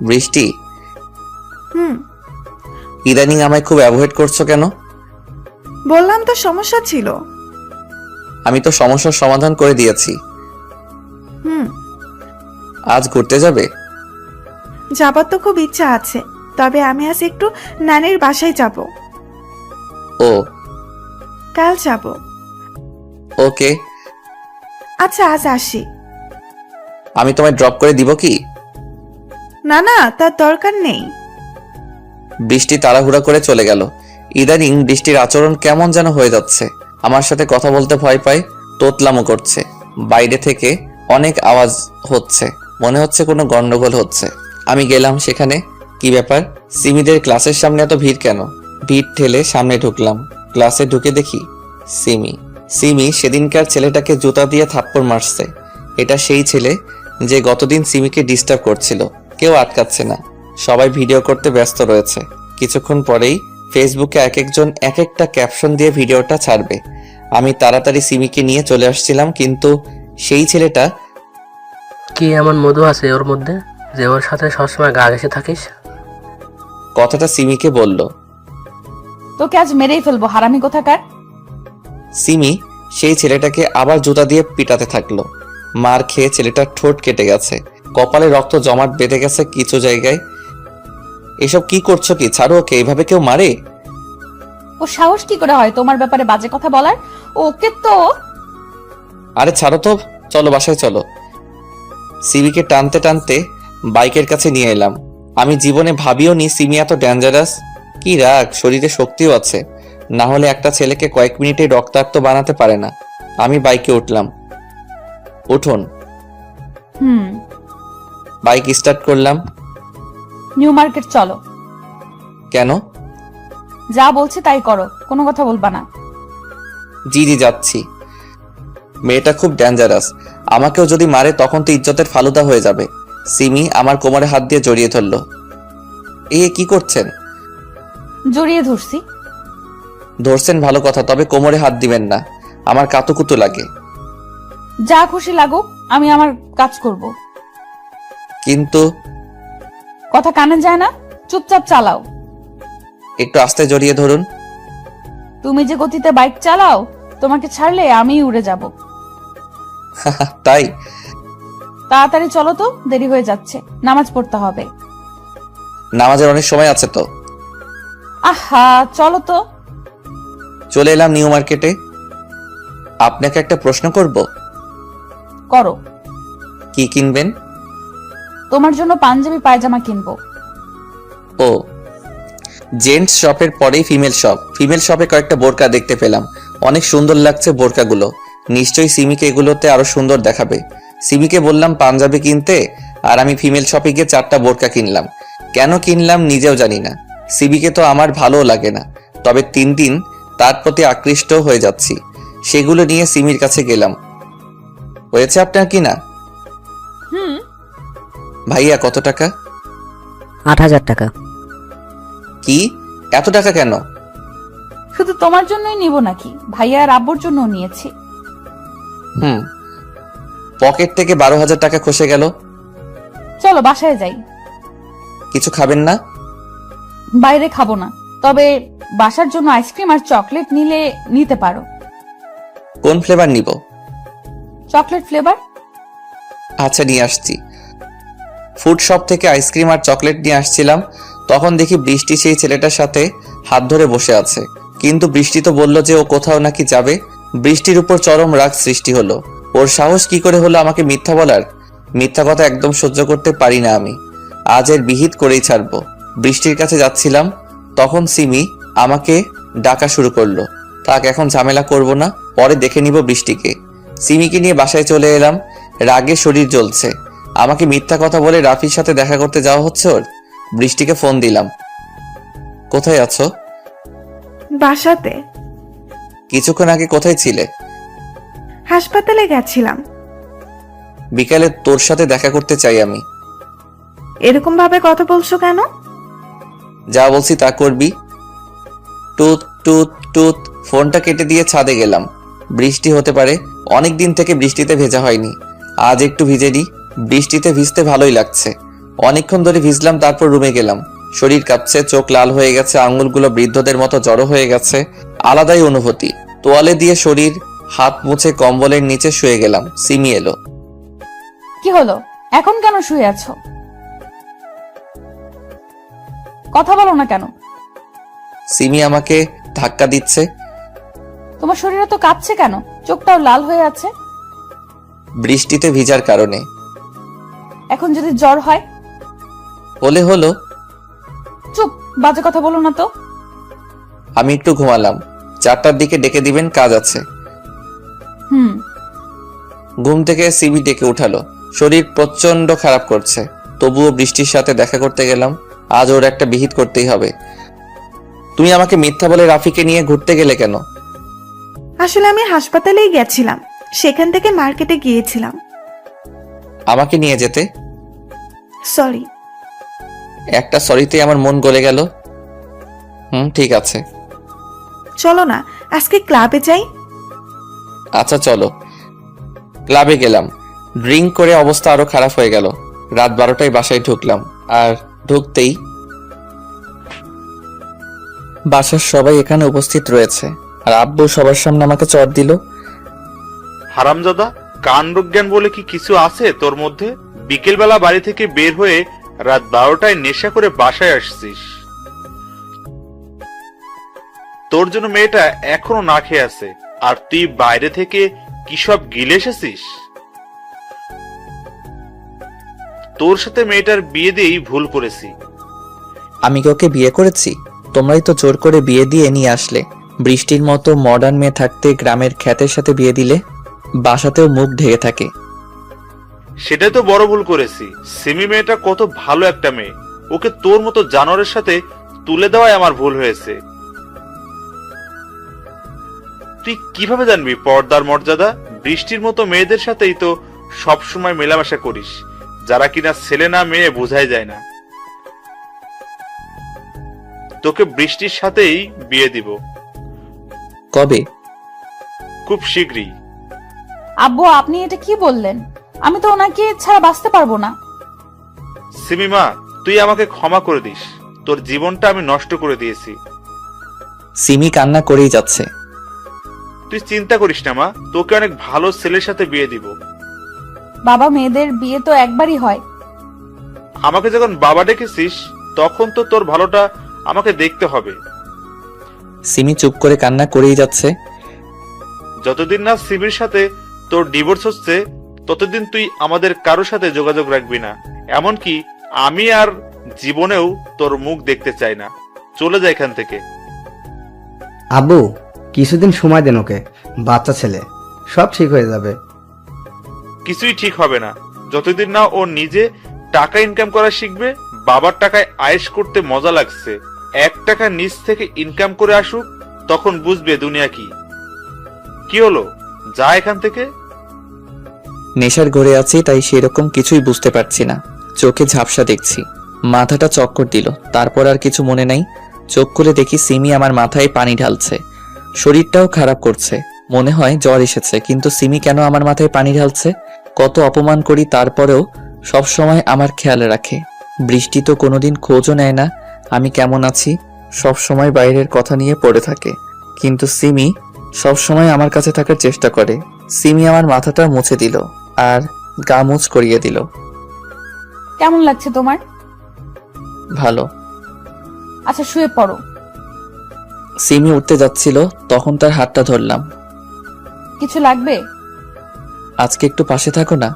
বৃষ্টি, হুম, ইদানিং আমায় খুব অ্যাভয়েড করছো কেন? বললাম তো সমস্যা ছিল। আমি তো সমস্যার সমাধান করে দিয়েছি। হুম, আজ ঘুরতে যাবে? যাবার তো খুব ইচ্ছা আছে, তবে আমি আজ একটু নানির বাসায় যাব। ও কাল যাব। ওকে। আচ্ছা আজ আসি। আমি তোমায় ড্রপ করে দিব কি? না না, তার দরকার নেই। বৃষ্টি তাড়াহুড়া করে চলে গেল। ইদানিং বৃষ্টির আচরণ কেমন যেন হয়ে যাচ্ছে। আমার সাথে কথা বলতে ভয় পায়, তোতলামো করছে। বাইরে থেকে অনেক আওয়াজ হচ্ছে, মনে হচ্ছে কোনো গন্ডগোল হচ্ছে। আমি গেলাম সেখানে। কি ব্যাপার? সিমিদের ক্লাসের সামনে এত ভিড় কেন? ভিড় ঠেলে সামনে ঢুকলাম। ক্লাসে ঢুকে দেখি সিমি সেদিনকার ছেলেটাকে জুতা দিয়ে থাপ্পড় মারছে। এটা সেই ছেলে যে গতদিন সিমিকে ডিস্টার্ব করছিল। কেউ আটকাচ্ছে না, সবাই ভিডিও করতে ব্যস্ত রয়েছে। কিছুক্ষণ পরেই ফেসবুকে এক একজন এক একটা ক্যাপশন দিয়ে ভিডিওটা ছাড়বে। আমি তাড়াতাড়ি সিমিকে নিয়ে চলে আসছিলাম, কিন্তু সেই ছেলেটা। কি এমন মধু আছে ওর মধ্যে যে ওর সাথে সবসময় গা ঘেঁষে থাকিস? কথাটা সিমিকে বলল। তোকে আজ মেরেই ফেলবো, হারামি কোথাকার। সিমি সেই ছেলেটাকে আবার জুতা দিয়ে পিটাতে থাকলো। মার খেয়ে ছেলেটার ঠোঁট কেটে গেছে, কপালে রক্ত জমাট বেঁধে গেছে কিছু জায়গায়। এসব কি করছো? কি ছাড়ো ওকে, এইভাবে কেউ মারে? ও সাহস কি করে হয় তোমার ব্যাপারে বাজে কথা বলার? ওকে তো। আরে ছাড়ো তো, চলো বাসায় চলো। সিমিকে টানতে টানতে বাইকের কাছে নিয়ে এলাম। আমি জীবনে ভাবিও নি সিমি এত ডেঞ্জারাস। কি রাগ, শরীরে শক্তিও আছে, না হলে একটা ছেলেকে কয়েক মিনিটে রক্তাক্ত বানাতে পারে না। আমি বাইকে উঠলাম। উঠুন। বাইক স্টার্ট করলাম। নিউ মার্কেট চলো। কেন? যা বলছি তাই করো, কোনো কথা বলবা না। জি যাচ্ছি। মেয়েটা খুব ডেঞ্জারাস, আমাকেও যদি মারে তখন তো ইজ্জতের ফালুদা হয়ে যাবে। সিমি আমার কোমরে হাত দিয়ে জড়িয়ে ধরলো। কি করছেন? জড়িয়ে ধরছি। ধরছেন ভালো কথা, তবে কোমরে হাত দিবেন না, আমার কাতুকুতু লাগে। যা খুশি লাগুক, আমি আমার কাজ করব। কিন্তু কথা কানে যায় না, চুপচাপ চালাও। একটু আস্তে জড়িয়ে ধরুন। তুমি যে গতিতে বাইক চালাও, তোমাকে ছাড়লে আমিই উড়ে যাব। তাই? তাড়াতাড়ি চলো তো, দেরি হয়ে যাচ্ছে, নামাজ পড়তে হবে। নামাজের অনেক সময় আছে তো। আহা চলো তো। চলে এলাম নিউ মার্কেটে। আপনাকে একটা প্রশ্ন করব। করো। কি কিনবেন? তোমার জন্য পাঞ্জাবি পায়জামা কিনবো। ও, জেন্টস শপের পরেই ফিমেল শপে কয়েকটা বোরকা দেখতে পেলাম। অনেক সুন্দর লাগছে বোরকাগুলো। নিশ্চয়ই সিমিকে এগুলোতে আরো সুন্দর দেখাবে। সিমিকে বললাম পাঞ্জাবি কিনতে, আর আমি ফিমেল শপে গিয়ে 4টা বোরকা কিনলাম। কেন কিনলাম নিজেও জানি না। সিমিকে তো আমার ভালো লাগে না, তবে 3 দিন তার প্রতি আকৃষ্ট হয়ে যাচ্ছি। সেগুলো নিয়ে সিমির কাছে গেলাম। হয়েছে আপনার কিনা? ভাইয়া কত টাকা? 8,000 টাকা। কি এত টাকা কেন? শুধু তোমার জন্যই নিব নাকি, ভাইয়া আর আব্বুর জন্য নিয়েছি। পকেট থেকে 12,000 টাকা খসে গেল। চলো বাসায় যাই। কিছু খাবেন না? বাইরে খাবো না, তবে বাসার জন্য আইসক্রিম আর চকলেট নিতে পারো। কোন ফ্লেভার নিব? Chocolate flavour. আচ্ছা নিয়ে আসছি। ফুড শপ থেকে আইসক্রিম আর চকলেট নিয়ে আসছিলাম, তখন দেখি বৃষ্টি সেই ছেলেটার সাথে হাত ধরে বসে আছে। কিন্তু বৃষ্টি তো বলল যে ও কোথাও নাকি যাবে। বৃষ্টির উপর চরম রাগ সৃষ্টি হলো। ওর সাহস কি করে হলো আমাকে মিথ্যা বলার? মিথ্যা কথা একদম সহ্য করতে পারি না আমি। আজ এর বিহিত করেই ছাড়বো। বৃষ্টির কাছে যাচ্ছিলাম, তখন সিমি আমাকে ডাকা শুরু করলো। থাক, এখন ঝামেলা করব না, পরে দেখে নিব বৃষ্টিকে। সিমিকে নিয়ে বাসায় চলে এলাম। রাগে শরীর জ্বলছে। আমাকে মিথ্যা কথা বলে রাফির সাথে দেখা করতে যাওয়া হচ্ছে ওর। বৃষ্টিকে ফোন দিলাম। কোথায় আছো? বাসাতে। কিছুক্ষণ আগে কোথায় ছিলে? হাসপাতালে গেছিলাম। বিকালে তোর সাথে দেখা করতে চাই আমি। এরকম ভাবে কথা বলছো কেন? যা বলছি তা করবি। টুত টুত টুত। ফোনটা কেটে দিয়ে ছাদে গেলাম। বৃষ্টি হতে পারে, অনেক দিন থেকে বৃষ্টিতে ভেজা হয়নি। আজ একটু ভিজে নি। বৃষ্টিতে ভিজতে ভালোই লাগছে। অনেকক্ষণ ধরে ভিজলাম, তারপর রুমে গেলাম। শরীর কাঁপছে, চোখ লাল হয়ে গেছে, আঙ্গুলগুলো বৃদ্ধদের মতো জড়ো হয়ে গেছে। আলাদাই অনুভূতি। তোয়ালে দিয়ে শরীর হাত মুছে কম্বলের নিচে শুয়ে গেলাম। সিমি এলো। কি হলো? এখন কেন শুয়ে আছো? কথা বলো না কেন? সিমি আমাকে ধাক্কা দিচ্ছে। তোমার শরীরে তো কাঁপছে কেন? চোখটাও লাল হয়ে আছে। বৃষ্টিতে ভিজার কারণে। এখন যদি জ্বর হয়? হলে হলো। চুপ, বাজে কথা বলো না তো। আমি একটু ঘুমালাম। 4টার দিকে ডেকে দিবেন, কাজ আছে। হুম। ঘুম থেকে সিমি ডেকে উঠালো। শরীর প্রচন্ড খারাপ করছে, তবুও বৃষ্টির সাথে দেখা করতে গেলাম। আজ ওর একটা বিহিত করতেই হবে। তুমি আমাকে মিথ্যা বলে রাফিকে নিয়ে ঘুরতে গেলে কেন? আসলে আমি হাসপাতালেই গেছিলাম, সেখান থেকে মার্কেটে গিয়েছিলাম। আমাকে নিয়ে যেতে? সরি। একটা সরিতে আমার মন গলে গেল। ঠিক আছে। চলো না, আজকে ক্লাবে যাই। আচ্ছা চলো। ক্লাবে গেলাম। ড্রিঙ্ক করে অবস্থা আরো খারাপ হয়ে গেল। রাত 12টায় বাসায় ঢুকলাম। আর ঢুকতেই বাসার সবাই এখানে উপস্থিত রয়েছে। আর আব্বু সবার সামনে আমাকে চট দিল। হারামজাদা, কাণ্ডজ্ঞান বলে কি কিছু আছে তোর মধ্যে? বিকেলবেলা বাড়ি থেকে বের হয়ে রাত 12টায় নেশা করে বাসায় আসছিস। তোর জন্য মেয়েটা এখনো না খেয়ে আছে, আর তুই বাইরে থেকে কি সব গিলে এসেছিস? তোর সাথে মেয়েটার বিয়ে দিয়েই ভুল করেছি। আমি কি ওকে বিয়ে করেছি? তোমরাই তো জোর করে বিয়ে দিয়ে নিয়ে আসলে। বৃষ্টির মতো মডার্ন মেয়ে থাকতে গ্রামের খ্যাতের সাথে বিয়ে দিলে। বাসাতেও মুখ ঢেকে থাকে। সেটাই তো বড় ভুল করেছি। সিমি মেয়েটা কত ভালো একটা মেয়ে, ওকে তোর মতো জানোয়ারের সাথে তুলে দেওয়াই আমার ভুল হয়েছে। তুই কিভাবে জানবি পর্দার মর্যাদা? বৃষ্টির মতো মেয়েদের সাথেই তো সব সময় মেলামেশা করিস, যারা কিনা ছেলে না মেয়ে বোঝাই যায় না। তোকে বৃষ্টির সাথেই বিয়ে দিব। কবে? খুব শীঘ্রই। আব্বু, আপনি এটা কি বললেন? আমি তো ওনাকে ছাড়া বাঁচতে পারবো না। সিমিমা, তুই আমাকে ক্ষমা করে দিস। তোর জীবনটা আমি নষ্ট করে দিয়েছি। সিমি কান্না করেই যাচ্ছে। তুই চিন্তা করিস না মা, তোকে অনেক ভালো ছেলের সাথে বিয়ে দিব। বাবা, মেয়েদের বিয়ে তো একবারই হয়। আমাকে যখন বাবা ডেকেছিস, তখন তো তোর ভালোটা আমাকে দেখতে হবে। সিমি চুপ করে কান্না করেই যাচ্ছে। যতদিন না সিমির সাথে তোর ডিভোর্স হচ্ছে, ততদিন তুই আমাদের কারোর সাথে যোগাযোগ রাখবি না। এমনকি আমি আর জীবনেও তোর মুখ দেখতে চাই না। চলে যা এখান থেকে। আব্বু, কিছুদিন সময় দেন ওকে। বাচ্চা ছেলে, সব ঠিক হয়ে যাবে। কিছুই ঠিক হবে না যতদিন না ও নিজে টাকা ইনকাম করা শিখবে। বাবার টাকায় আয়েশ করতে মজা লাগছে। 1 টাকা নিজ থেকে ইনকাম করে আসুক, তখন বুঝবে দুনিয়া কি। কি হলো, যা এখান থেকে। নেশার ঘরে আছি, তাই সেরকম কিছুই বুঝতে পারছি না। চোখে ঝাপসা দেখছি, মাথাটা চক্কর দিল। তারপর আর কিছু মনে নাই। চোখ খুলে দেখি সিমি আমার মাথায় পানি ঢালছে। শরীরটাও খারাপ করছে, মনে হয় জ্বর এসেছে। কিন্তু সিমি কেন আমার মাথায় পানি ঢালছে? কত অপমান করি, তারপরেও সব সময় আমার খেয়াল রাখে। বৃষ্টি তো কোনোদিন খোঁজও নেয় না আমি কেমন আছি। সব সময় বাইরের কথা নিয়ে পড়ে থাকে। কিন্তু সিমি সব সময় আমার কাছে থাকার চেষ্টা করে। সিমি আমার মাথাটা মুছে দিল আর গা মুছ করিয়ে দিল। কেমন লাগছে তোমার? ভালো। আচ্ছা, শুয়ে পড়ো। সিমি উঠতে যাচ্ছিল, তখন তার হাতটা ধরলাম। কিছু লাগবে? আজকে একটু পাশে থাকো না।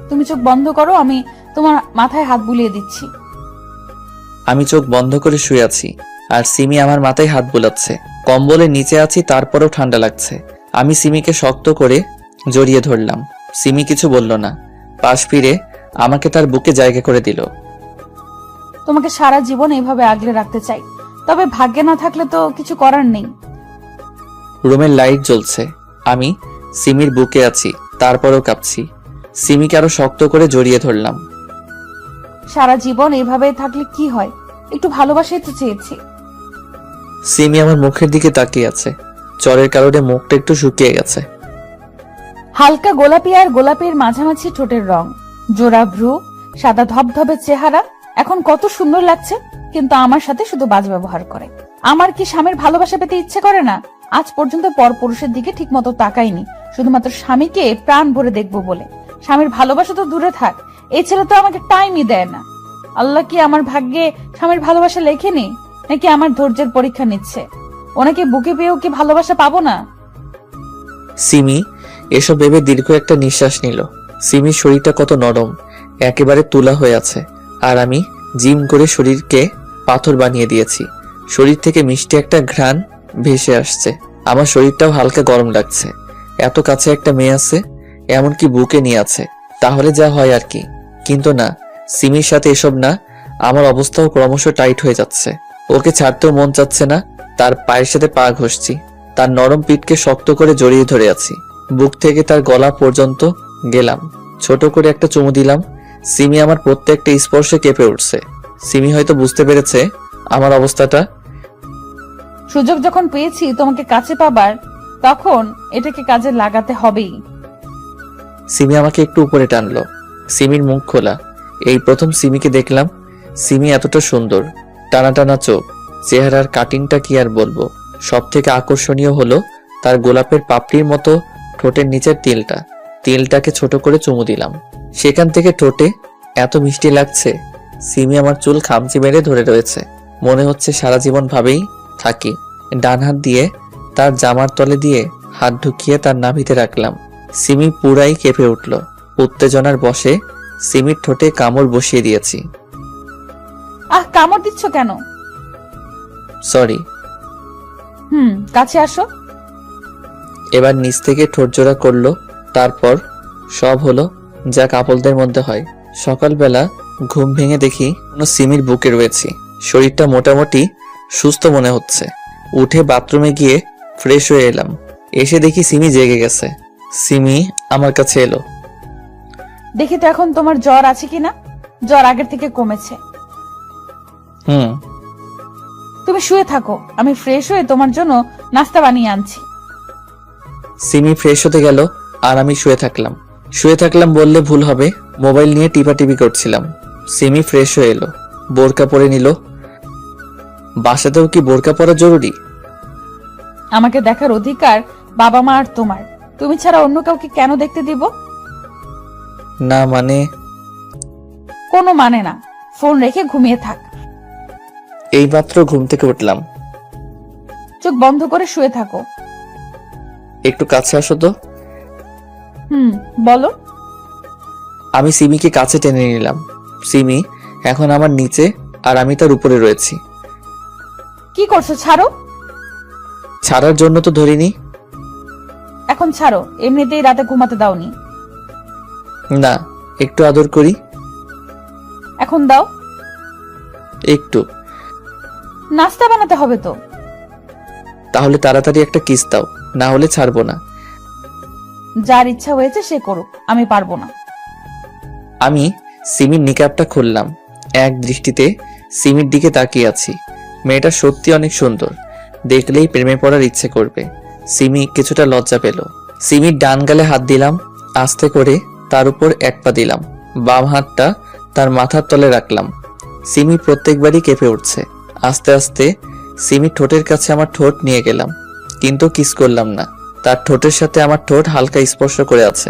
তুমি চোখ বন্ধ করো, আমি তোমার মাথায় হাত বুলিয়ে দিচ্ছি। আমি চোখ বন্ধ করে শুয়ে আছি, আর সিমি আমার মাথায় হাত বুলাচ্ছে। কম্বলের নিচে আছি, তারপরেও ঠান্ডা লাগছে। আমি সিমিকে শক্ত করে জড়িয়ে ধরলাম। সিমি কিছু বলল না, পাশ ফিরে আমাকে তার বুকে জায়গা করে দিল। তোমাকে সারা জীবন এইভাবে আগলে রাখতে চাই, তবে ভাগ্যে না থাকলে তো কিছু করার নেই। রুমের লাইট জ্বলছে, আমি সিমির বুকে আছি, তারপরেও কাঁপছি। সিমিকে আরো শক্ত করে জড়িয়ে ধরলাম। সারা জীবন এইভাবে থাকলে কি হয়? একটু ভালোবাসাই তো চেয়েছি। সিমি আমার মুখের দিকে তাকিয়ে আছে, জ্বরের কারণে মুখটা একটু শুকিয়ে গেছে। হালকা গোলাপি আর গোলাপির মাঝামাঝি ঠোঁটের রং, জোড়া ভ্রু, সাদা ধবধবে চেহারা, এখন কত সুন্দর লাগছে। কিন্তু আমার সাথে শুধু বাজ ব্যবহার করে। আমার কি স্বামীর ভালোবাসা পেতে ইচ্ছে করে না? আজ পর্যন্ত পরপুরুষের দিকে ঠিক মতো তাকাইনি, শুধুমাত্র স্বামীকে প্রাণ ভরে দেখবো বলে। স্বামীর ভালোবাসা তো দূরে থাক, এই ছেলে তো আমাকে টাইমই দেয় না। আল্লাহ কি আমার ভাগ্যে স্বামীর ভালোবাসা লেখেনি, নাকি আমার ধৈর্যের পরীক্ষা নিচ্ছে? ওনাকে বুকে পেয়েও কি ভালোবাসা পাবো না? সিমি এসব ভেবে দীর্ঘ একটা নিঃশ্বাস নিল। সিমির শরীরটা কত নরম, একেবারে তুলা হয়ে আছে, আর আমি জিম করে শরীরকে পাথর বানিয়ে দিয়েছি। শরীর থেকে মিষ্টি একটা ঘ্রাণ ভেসে আসছে। আমার শরীরটাও হালকা গরম লাগছে। এত কাছে একটা মেয়ে আছে, এমনকি বুকে নিয়ে আছে, তাহলে যা হয় আর কি। কিন্তু না, সিমির সাথে এসব না। আমার অবস্থাও ক্রমশ টাইট হয়ে যাচ্ছে। ওকে ছাড়তেও মন চাচ্ছে না। তার পায়ের সাথে পা ঘষছি, তার নরম পিঠকে শক্ত করে জড়িয়ে ধরে আছি। বুক থেকে তার গলা পর্যন্ত গেলাম, ছোট করে একটা চুমু দিলাম। সিমি আমার প্রত্যেকটা স্পর্শে কেঁপে উঠছে। সিমি হয়তো বুঝতে পেরেছে আমার অবস্থাটা। সুযোগ যখন পেয়েছি তোমাকে কাছে পাবার, তখন এটাকে কাজে লাগাতে হবেই। সিমি আমাকে একটু উপরে টানলো। সিমির মুখ খোলা, এই প্রথম সিমিকে দেখলাম। সিমি এতটা সুন্দর, টানা টানা চোখ, চেহারার কাটিংটা কি আর বলবো। সব থেকে আকর্ষণীয় হলো তার গোলাপের পাপড়ির মতো ঠোঁটের নিচের তিলটা। তিলটাকে ছোট করে চুমু দিলাম। সেখান থেকে ঠোঁটে এত মিষ্টি লাগছে। সিমি আমার চুল খামচি মেরে ধরে রয়েছে, মনে হচ্ছে সারা জীবন ভাবেই থাকি। ডান হাত দিয়ে তার জামার তলে দিয়ে হাত ঢুকিয়ে তার নাভিতে রাখলাম। সিমি পুরাই কেঁপে উঠল। উত্তেজনার বশে সিমির ঠোঁটে কামড় বসিয়ে দিয়েছি। কামড় দিচ্ছ কেন? সরি। কাছে আসো। এবার নিচ থেকে ঠোঁট জোড়া করলো, তারপর সব হলো যা কাপলদের মধ্যে হয়। সকালবেলা ঘুম ভেঙে দেখি সিমির বুকে রয়েছি। শরীরটা মোটামুটি সুস্থ মনে হচ্ছে। উঠে বাথরুমে গিয়ে ফ্রেশ হয়ে এলাম। এসে দেখি সিমি জেগে গেছে। সিমি আমার কাছে এলো। দেখি তো এখন তোমার জ্বর আছে কিনা। জ্বর আগের থেকে কমেছে। তুমি শুয়ে থাকো, আমি ফ্রেশ হয়ে তোমার জন্য নাস্তা বানিয়ে আনছি। সিমি ফ্রেশ হতে গেল, আর আমি শুয়ে থাকলাম বললে ভুল হবে। মোবাইল নিয়ে টিপাটিপি করছিলাম। সিমি ফ্রেশ হয়ে এলো, বোরকা পরে নিল। বাসাতেও কি বোরকা পরা জরুরি? আমাকে দেখার অধিকার বাবা মা আর তোমার। তুমি ছাড়া অন্য কাউকে কেন দেখতে দিব? না মানে? কোনো মানে না। ফোন রেখে ঘুমিয়ে থাক। এইমাত্র ঘুম থেকে উঠলাম। চোখ বন্ধ করে শুয়ে থাকো। একটু কাছে আসো তো। বলো। আমি সিমিকে কাছে টেনে নিলাম। সিমি এখন আমার নিচে, আর আমি তার উপরে রয়েছি। কি করছো? ছাড়ো। ছাড়ার জন্য তো ধরিনি। এখন ছাড়ো, এমনিতেই রাতে ঘুমাতে দাওনি। না, একটু আদর করি। এখন দাও। একটু। নাস্তা বানাতে হবে তো। তাহলে তাড়াতাড়ি একটা কিস দাও, না হলে ছাড়বো না। যার ইচ্ছা হয়েছে সে করুক, আমি পারবো না। আমি সিমির নিকাবটা খুললাম। এক দৃষ্টিতে সিমির দিকে তাকিয়ে আছি। মেয়েটা সত্যি অনেক সুন্দর, দেখলেই প্রেমে পড়ার ইচ্ছে করবে। সিমি কিছুটা লজ্জা পেল। সিমির ডান গালে হাত দিলাম, আস্তে করে তার উপর এক পা দিলাম। বাম হাতটা তার মাথার তলে রাখলাম। সিমি প্রত্যেকবারই কেঁপে উঠছে। আস্তে আস্তে সিমির ঠোঁটের কাছে আমার ঠোঁট নিয়ে গেলাম, কিন্তু কিস করলাম না। তার ঠোঁটের সাথে আমার ঠোঁট হালকা স্পর্শ করে আছে।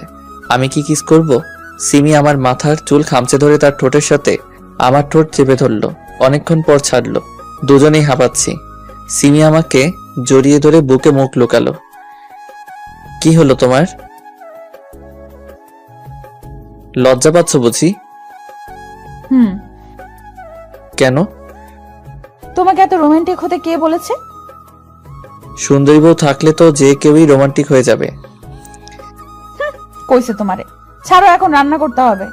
আমি কি কিস করব? সিমি আমার মাথার চুল খামচে ধরে তার ঠোঁটের সাথে আমার ঠোঁট চেপে ধরলো। অনেকক্ষণ পর ছাড়লো। দুজনেই হাঁপাচ্ছি। সিমি আমাকে জড়িয়ে ধরে বুকে মুখ লুকালো। কি হলো তোমার? লজ্জা পাচ্ছ বুঝি? হুম। কেন? তোমাকে এত রোমান্টিক হতে কে বলেছে? সুন্দরী বউ থাকলে তো যে কেউই রোমান্টিক হয়ে যাবে। কইছে তোমারে। ছাড়ো, এখন রান্না করতে হবে।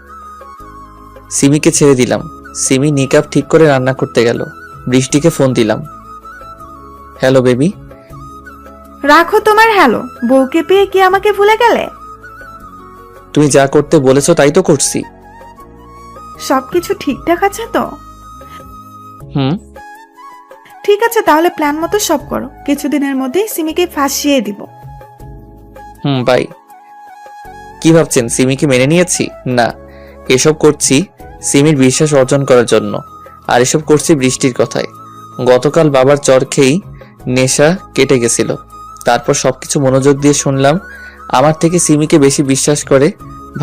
সিমিকে ছেড়ে দিলাম। সিমি নিকাপ ঠিক করে রান্না করতে গেল। বৃষ্টিকে ফোন দিলাম। Hello baby. রাখো তোমার হ্যালো, বউকে পেয়ে কি আমাকে ভুলে গেলে? তুমি যা করতে বলেছো তাই তো করছি। সবকিছু ঠিকঠাক আছে তো? হুম। ঠিক আছে, তাহলে প্ল্যান মতো সব করো। কিছুদিনের মধ্যেই সিমিকে ফাঁসিয়ে দিব। বাই। কি ভাবছেন সিমিকে মেনে নিয়েছি? না, এসব করছি সিমির বিশ্বাস অর্জন করার জন্য। আর এসব করছি বৃষ্টির কথায়। গতকাল বাবার চর খেয়েই নেশা কেটে গেছিল। তারপর সবকিছু মনোযোগ দিয়ে শুনলাম আমার থেকে সিমিকে বেশি বিশ্বাস করে,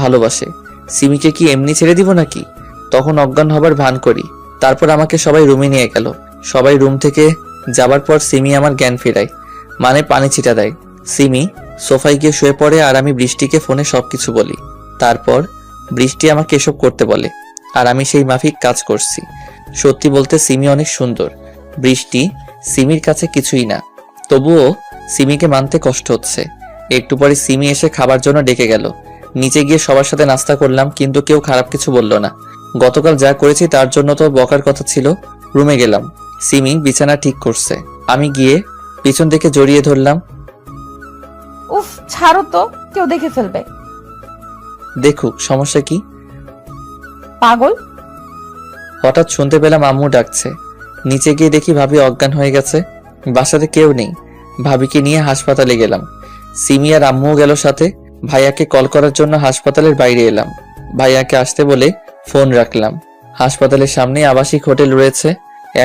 ভালোবাসে। সিমিকে কি এমনি ছেড়ে দিব নাকি? তখন অজ্ঞান হবার ভান করি। তারপর আমাকে সবাই রুমে নিয়ে গেল। সবাই রুম থেকে যাবার পর সিমি আমার জ্ঞান ফেরায়, মানে পানি ছিটা দেয়। সিমি সোফায় গিয়ে শুয়ে পড়ে আর আমি বৃষ্টিকে ফোনে সবকিছু বলি। তারপর বৃষ্টি আমাকে এসব করতে বলে আর আমি সেই মাফিক কাজ করছি। সত্যি বলতে সিমি অনেক সুন্দর। বৃষ্টি সিমির কাছে কিছুই না, তবুও সিমিকে মানতে কষ্ট হচ্ছে। একটু পরে সিমি এসে খাবার জন্য ডেকে গেল। নিচে গিয়ে সবার সাথে নাস্তা করলাম, কিন্তু কেউ খারাপ কিছু বলল না। গতকাল যা করেছি তার জন্য তো বকার কথা ছিল। রুমে গেলাম, সিমি বিছানা ঠিক করছে। আমি গিয়ে পিছন থেকে জড়িয়ে ধরলাম। উফ, ছাড়ো তো, কেউ দেখে ফেলবে। দেখুক, সমস্যা কি? পাগল। হঠাৎ শুনতে পেলাম আম্মু ডাকছে। নিচে গিয়ে দেখি ভাবি অজ্ঞান হয়ে গেছে। বাসাতে কেউ নেই। ভাবিকে নিয়ে হাসপাতালে গেলাম। সিমি আর আম্মুও গেল সাথে। ভাইয়াকে কল করার জন্য হাসপাতালের বাইরে এলাম। ভাইয়াকে আসতে বলে ফোন রাখলাম। হাসপাতালের সামনে আবাসিক হোটেল রয়েছে।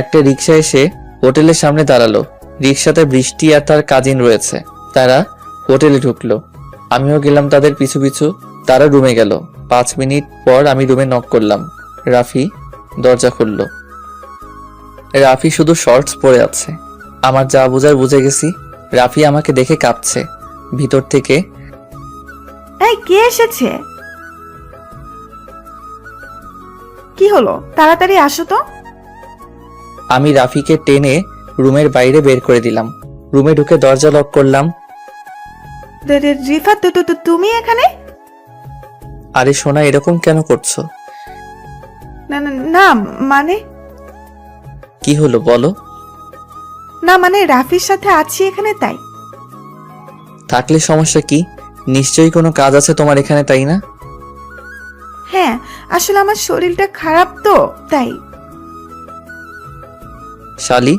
একটা রিক্সা এসে হোটেলের সামনে দাঁড়ালো। রিক্সাতে বৃষ্টি আর তার কাজিন রয়েছে। তারা হোটেলে ঢুকলো। আমিও গেলাম তাদের পিছু পিছু। তারা রুমে গেল। 5 মিনিট পর আমি রুমে নক করলাম। রাফি দরজা খুলল। রাফি শুধু শর্টস পরে আছে। আমার যা বোঝার বুঝে গেছি। রাফি আমাকে দেখে কাঁপছে। ভিতর থেকে এই, কে এসেছে? কি হলো, তাড়াতাড়ি আসো তো। আমি রাফিকে টেনে রুমের বাইরে বের করে দিলাম। রুমে ঢুকে দরজা লক করলাম। রিফাত, তুমি এখানে? আরে সোনা, এরকম কেন করছো? না না না, মানে কি হলো বলো? না মানে রাফির সাথে আছি এখানে, তাই। থাকলে সমস্যা কি? নিশ্চয়ই কোনো কাজ আছে তোমার এখানে, তাই না? হ্যাঁ, আসলে আমার শরীরটা খারাপ তো, তাই। শালি,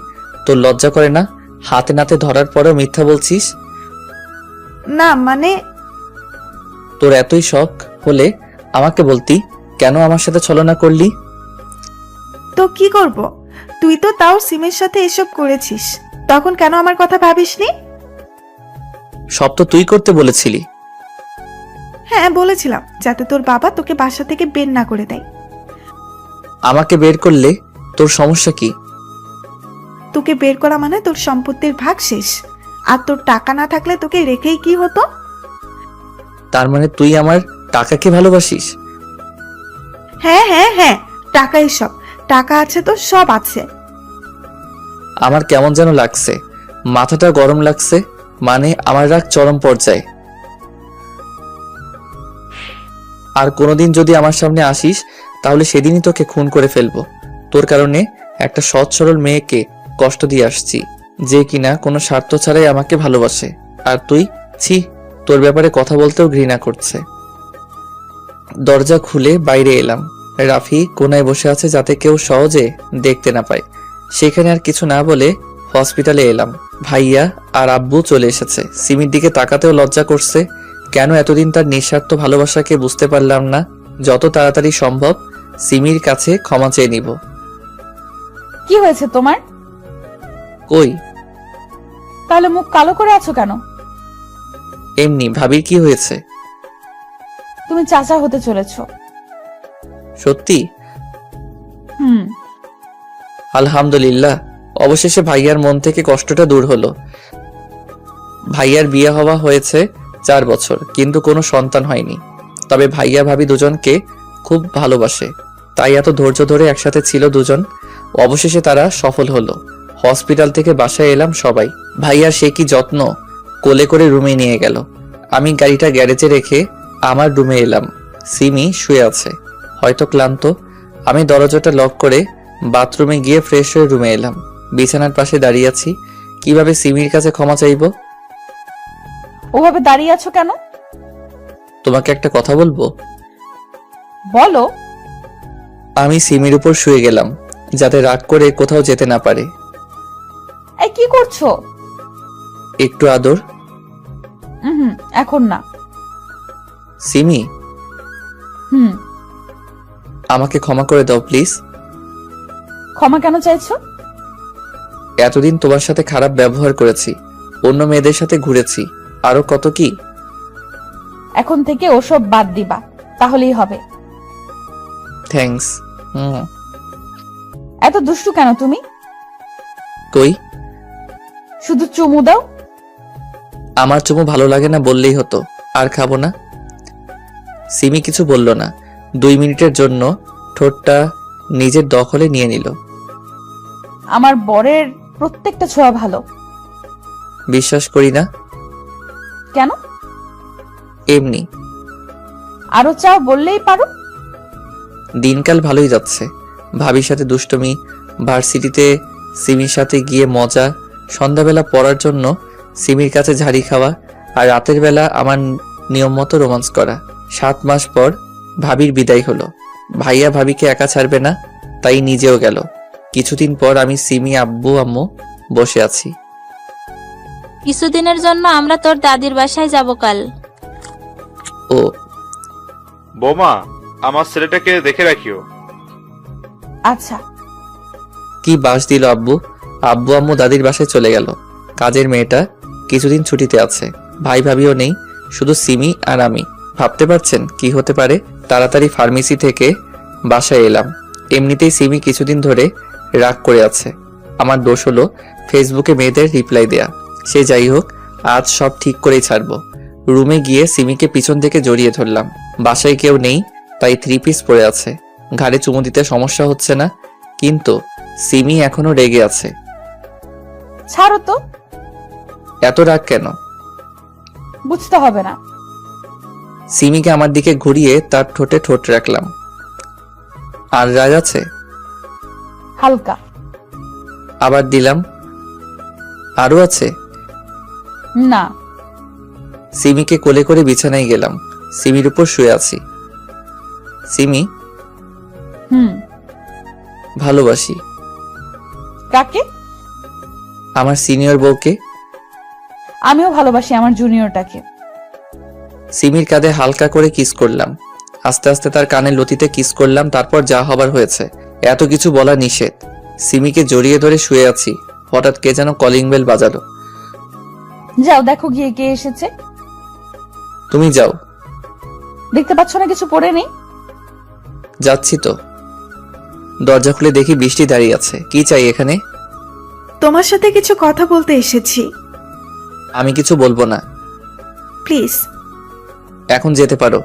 তোর লজ্জা করে না? হাতে নাতে ধরার পরেও মিথ্যা বলছিস। না মানে তোর এতই শখ হলে আমাকে বলতি, কেন আমার সাথে ছলনা করলি? তো কি করব? তুই তো তাও সিমের সাথে এসব করেছিস, তখন কেন আমার কথা ভাবিসনি? সব তো তুই করতে বলেছিলি। হ্যাঁ বলেছিলাম, যাতে তোর বাবা তোকে বাসা থেকে বের না করে দেয়। আমাকে বের করলে তোর সমস্যা কি? তোকে বের করা মানে তোর সম্পত্তির ভাগ শেষ। আর তোর টাকা না থাকলে তোকে রেখেই কি হতো? তার মানে তুই আমার টাকাকে ভালোবাসিস? হ্যাঁ হ্যাঁ হ্যাঁ, টাকাই সব। টাকা আছে তো সব আছে। আমার কেমন যেন লাগছে, মাথাটা গরম লাগছে। মানে আমার রাগ চরম পর্যায়ে। আর কোনোদিন যদি আমার সামনে আসিস তাহলে সেদিনই তোকে খুন করে ফেলবো। তোর কারণে একটা সৎ সরল মেয়েকে কষ্ট দিয়ে আসছি, যে কিনা কোনো স্বার্থ ছাড়াই আমাকে ভালোবাসে। আর তুই, ছি, তোর ব্যাপারে কথা বলতেও ঘৃণা করছে। দরজা খুলে বাইরে এলাম। রাফি কোনায় বসে আছে যাতে কেউ সহজে দেখতে না পায়। সেখানে আর কিছু না বলে হসপিটালে এলাম। ভাইয়া আর আব্বু চলে এসেছে। সিমির দিকে তাকাতেও লজ্জা করছে। কেন এতদিন তার নিঃস্বার্থ ভালোবাসাকে বুঝতে পারলাম না। যত তাড়াতাড়ি সম্ভব সিমির কাছে ক্ষমা চেয়ে নিব। কি হয়েছে তোমার? কই? তাহলে মুখ কালো করে আছো কেন? এমনি। ভাবির কি হয়েছে? তুমি চাচা হতে চলেছো। সত্যি? হুম। আলহামদুলিল্লাহ। অবশেষে ভাইয়ার মন থেকে কষ্টটা দূর হলো। ভাইয়ার বিয়ে হওয়া হয়েছে 4 বছর, কিন্তু কোনো সন্তান হয়নি। তবে ভাইয়া ভাবি দুজনকে খুব ভালোবাসে, তাই এত ধৈর্য ধরে একসাথে ছিল দুজন। অবশেষে তারা সফল হলো। হসপিটাল থেকে বাসায় এলাম সবাই। ভাইয়ার সে কি যত্ন, কোলে করে রুমে নিয়ে গেল। আমি গাড়িটা গ্যারেজে রেখে আমার রুমে এলাম। সিমি শুয়ে আছে, হয়তো ক্লান্ত। আমি দরজাটা লক করে বাথরুমে গিয়ে ফ্রেশ হয়ে রুমে এলাম। বিছানার পাশে দাঁড়িয়ে আছি। কিভাবে সিমির কাছে ক্ষমা চাইবো? ওভাবে দাঁড়িয়ে আছো কেন? তোমাকে একটা কথা বলবো। বলো। আমি সিমির উপর শুয়ে গেলাম, যাতে রাগ করে কোথাও যেতে না পারে। এই কি করছো? একটু আদর। হুম, এখন না। সিমি, হুম। আমাকে ক্ষমা করে দাও প্লিজ। ক্ষমা কেন চাইছো? এতদিন তোমার সাথে খারাপ ব্যবহার করেছি, অন্য মেয়েদের সাথে ঘুরেছি, আরো কত কি। এখন থেকে ওসব বাদ দিবা, তাহলেই হবে। থ্যাঙ্কস। এত দুষ্টু কেন তুমি? কই, শুধু চুমু দাও। আমার চুমু ভালো লাগে না বললেই হতো, আর খাবো না। সিমি কিছু বলল না। 2 মিনিটের জন্য ঠোঁটটা নিজের দখলে নিয়ে নিল। আমার বরের প্রত্যেকটা ছোঁয়া ভালো। বিশ্বাস করি না। কেন? এমনি। আরো চাও বললেই পারো। দিনকাল ভালোই যাচ্ছে। ভাবির সাথে দুষ্টমি, ভার্সিটিতে সিমির সাথে গিয়ে মজা, সন্ধ্যাবেলা পড়ার জন্য সিমির কাছে ঝাড়ি খাওয়া, আর রাতের বেলা আমার নিয়ম মতো রোমান্স করা। 7 মাস পর ভাবির বিদায় হলো। ভাইয়া ভাবিকে একা ছাড়বে না, তাই নিজেও গেল। কিছুদিন পর আমি, সিমি, আব্বু আম্মু বসে আছি। কিছুদিনের জন্য আমরা তোর দাদির বাসায় যাব কাল। ও বোমা, আমার ছেলেটাকে দেখে রাখিও। আচ্ছা। কি বাস দিল আব্বু। আব্বু আম্মু দাদির বাসায় চলে গেল। কাজের মেয়েটা কিছুদিন ছুটিতে আছে। ভাই ভাবিও নেই, শুধু সিমি আর আমি। ভাবতে পারছেন কি হতে পারে। তাড়াতাড়ি ফার্মেসি থেকে বাসায় এলাম। এমনিতেই সিমি কিছুদিন ধরে রাগ করে আছে। আমার দোষ হলো ফেসবুকে মেয়েদের রিপ্লাই দেয়া। সে যাই হোক, আজ সব ঠিক করেই ছাড়বো। রুমে গিয়ে সিমিকে পিছন থেকে জড়িয়ে ধরলাম। বাসায় কেউ নেই, তাই 3 পিস পরে আছে। ঘাড়ে চুমু দিতে সমস্যা হচ্ছে না, কিন্তু সিমি এখনো রেগে আছে। ছাড়ো তো। এত রাগ কেন? বুঝতে হবে না। সিমিকে আমার দিকে ঘুরিয়ে তার ঠোঁটে ঠোঁট রাখলাম। আর রাগ আছে? হালকা। আবার দিলাম। আরো আছে? না। সিমিকে কোলে করে বিছানায় গেলাম। সিমির উপর শুয়ে আছি। সিমি, হুম। ভালোবাসি। কাকে? আমার সিনিয়র বউকে। আমিও ভালোবাসি আমার জুনিয়রটাকে। সিমির কাঁধে হালকা করে কিস করলাম। আস্তে আস্তে তার কানের লতিতে কিস করলাম। তারপর যা হবার হয়েছে। এত কিছু বলা নিষেধ। সিমিকে জড়িয়ে ধরে শুয়ে আছি। হঠাৎ কে যেন কলিং বেল বাজালো। যাও দেখো গিয়ে কে এসেছে। তুমি যাও। দেখতে পাচ্ছ না কিছু পড়ে নেই? যাচ্ছি তো। দরজা খুলে দেখি বৃষ্টি দাঁড়িয়ে আছে। কি চাই এখানে? তোমার সাথে কিছু কথা বলতে এসেছি। আমি কিছু বলবো না। প্লিজ। এখন যেতে পারো।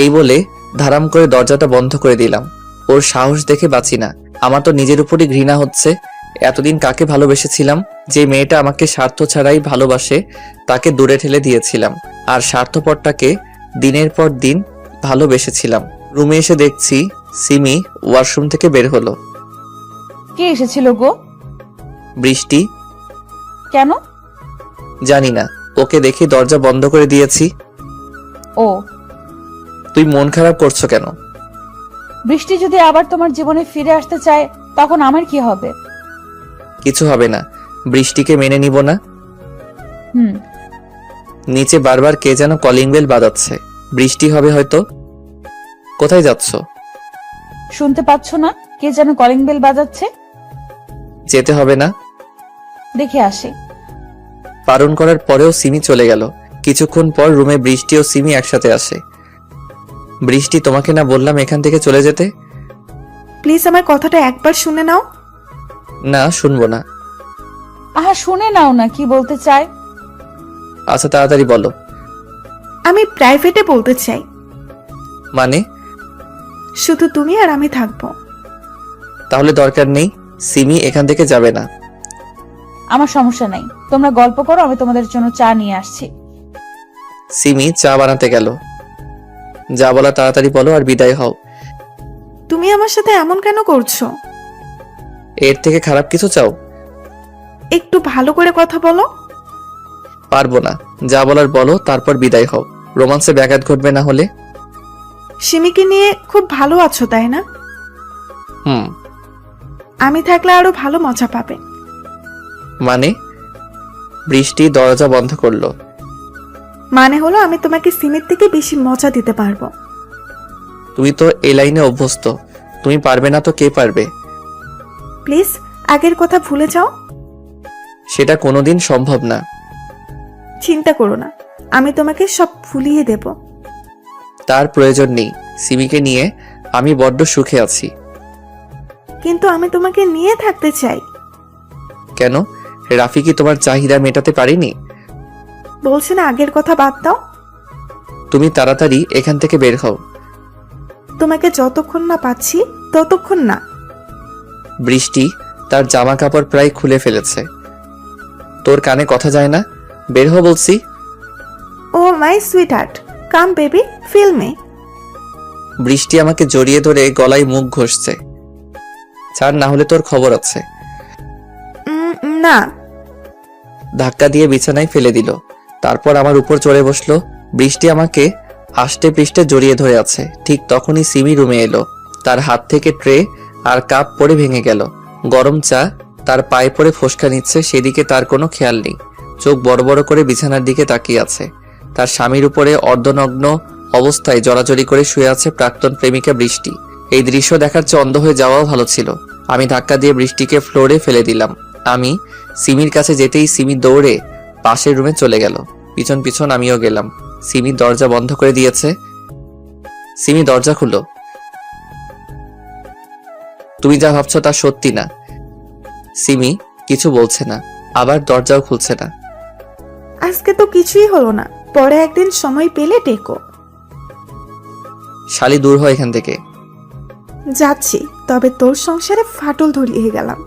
এই বলে ধারাম করে দরজাটা বন্ধ করে দিলাম। ওর সাহস দেখে বাঁচি না। আমার তো নিজের উপরই ঘৃণা হচ্ছে। এতদিন কাকে ভালোবেসেছিলাম? যে মেয়েটা আমাকে স্বার্থ ছাড়াই ভালোবাসে, তাকে দূরে ঠেলে দিয়েছিলাম। আর স্বার্থপরটাকে দিনের পর দিন ভালোবেসেছিলাম। রুমে এসে দেখছি সিমি ওয়াশরুম থেকে বের হলো। কে এসেছিল গো? বৃষ্টি। কেন? জানি না, ওকে দেখে দরজা বন্ধ করে দিয়েছি। ও। তুই মন খারাপ করছো কেন? বৃষ্টি যদি আবার তোমার জীবনে ফিরে আসতে চায়, তখন আমার কি হবে? কিছু হবে না। বৃষ্টিকে মেনে নিব না। হুম। নিচে বারবার কে যেন কলিং বেল বাজাচ্ছে। বৃষ্টি হবে হয়তো। কোথায় যাচ্ছ? শুনতে পাচ্ছ না কে যেন কলিং বেল বাজাচ্ছে? যেতে হবে না। দেখে আসে। বারণ করার পরেও সিমি চলে গেল। কিছুক্ষণ পর রুমে বৃষ্টি ও সিমি একসাথে আসে। বৃষ্টি, তোমাকে না বললাম এখান থেকে চলে যেতে? প্লিজ আমার কথাটা একবার শুনে নাও। না, শুনবো না। আহা, শুনে নাও না কি বলতে চায়। আচ্ছা, তাড়াতাড়ি বলো। আমি প্রাইভেটে বলতে চাই। মানে? শুধু তুমি আর আমি থাকবো। তাহলে দরকার নেই, সিমি এখান থেকে যাবে না। আমার সমস্যা নাই, তোমরা গল্প করো, আমি তোমাদের জন্য চা নিয়ে আসছি। সিমি চা বানাতে গেল। যা বলা তাড়াতাড়ি বলো আর বিদায় হও। তুমি আমার সাথে এমন কেন করছো? এর থেকে খারাপ কিছু চাও? একটু ভালো করে কথা বলো। পারবো না, যা বলার বলো, তারপর বিদায় হও। রোমান্সে ব্যাঘাত ঘটবে না হলে। সিমিকে নিয়ে খুব ভালো আছো তাই না? হুম। আমি থাকলে আরো ভালো মজা পাবে। মানে? বৃষ্টি দরজা বন্ধ করলো। মানে হলো আমি তোমাকে সিমির থেকে বেশি মজা দিতে পারবো। তুমি তো এই লাইনে অভ্যস্ত, তুমি পারবে না তো কে পারবে? প্লিজ আগের কথা ভুলে যাও। সেটা কোনোদিন সম্ভব না। চিন্তা করো না, আমি তোমাকে সব ভুলিয়ে দেব। তার প্রয়োজন নেই, সিমিকে নিয়ে আমি বড্ড সুখে আছি। কিন্তু আমি তোমাকে নিয়ে থাকতে চাই। কেন? রাফি কি তোমার চাহিদা মেটাতে পারিনি? বলছি না আগের কথা বাদ দাও। তুমি তাড়াতাড়ি এখান থেকে বের হও। তোমাকে যতক্ষণ না পাচ্ছি ততক্ষণ না। বৃষ্টি তার জামা কাপড় প্রায় খুলে ফেলেছে। তোর কানে কথা যায় না? বের হও বলছি। Oh my sweetheart, come baby, feel me. বৃষ্টি আমাকে জড়িয়ে ধরে গলায় মুখ ঘষছে। ছাড়, না হলে তোর খবর আছে। না। ধাক্কা দিয়ে বিছানায় ফেলে দিল, তারপর আমার উপর চড়ে বসলো। বৃষ্টি আমাকে আষ্টে পৃষ্ঠে জড়িয়ে ধরে আছে। ঠিক তখনই সিমি রুমে এলো। তার হাত থেকে ট্রে আর কাপ পড়ে ভেঙে গেল। গরম চা তার পায়ে পড়ে ফোসকা নিচ্ছে, সেদিকে তার কোনো খেয়াল নেই। চোখ বড় বড় করে বিছানার দিকে তাকিয়ে আছে। তার স্বামীর উপরে অর্ধনগ্ন অবস্থায় জড়াজড়ি করে শুয়ে আছে প্রাক্তন প্রেমিকা বৃষ্টি। এই দৃশ্য দেখার চেয়ে অন্ধ হয়ে যাওয়াও ভালো ছিল। আমি ধাক্কা দিয়ে বৃষ্টিকে ফ্লোরে ফেলে দিলাম। আমি সিমির কাছে যেতেই সিমি দৌড়ে পাশের রুমে চলে গেল। পিছন পিছন আমিও গেলাম। সিমি দরজা বন্ধ করে দিয়েছে। সিমি, দরজা খুলো। তুমি যা ভাবছো তা সত্যি না। সিমি কিছু বলছে না, আবার দরজাও খুলছে না। আজকে তো কিছুই হলো না, পরে একদিন সময় পেলে ডেকো। শালি, দূর হয় এখান থেকে। যাচ্ছি, তবে তোর সংসারে ফাটল ধরিয়ে গেলাম।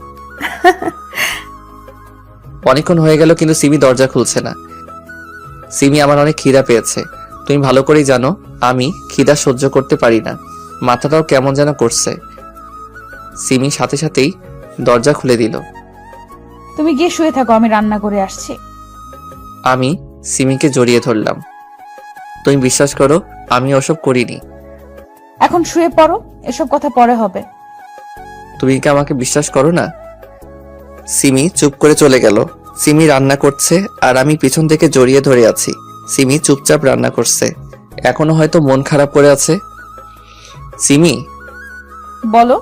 অনেকক্ষণ হয়ে গেল কিন্তু সিমি দরজা খুলছে না। সিমি, আমার অনেক খিদা পেয়েছে। তুমি ভালো করেই জানো আমি খিদা সহ্য করতে পারি না। মাথাটাও কেমন যেন করছে। সিমি সাথে সাথেই দরজা খুলে দিল। তুমি গিয়ে শুয়ে থাকো, আমি রান্না করে আসছি। আমি সিমিকে জড়িয়ে ধরলাম। তুমি বিশ্বাস করো, আমি ওসব করিনি। এখন শুয়ে পড়ো, এসব কথা পরে হবে। তুমি কি আমাকে বিশ্বাস করো না? সিমি চুপ করে চলে গেল। সিমি রান্না করছে আর আমি পিছন থেকে জড়িয়ে ধরে আছি। সিমি চুপচাপ রান্না করছে, এখনো হয়তো মন খারাপ করে আছে। সিমি, বলো।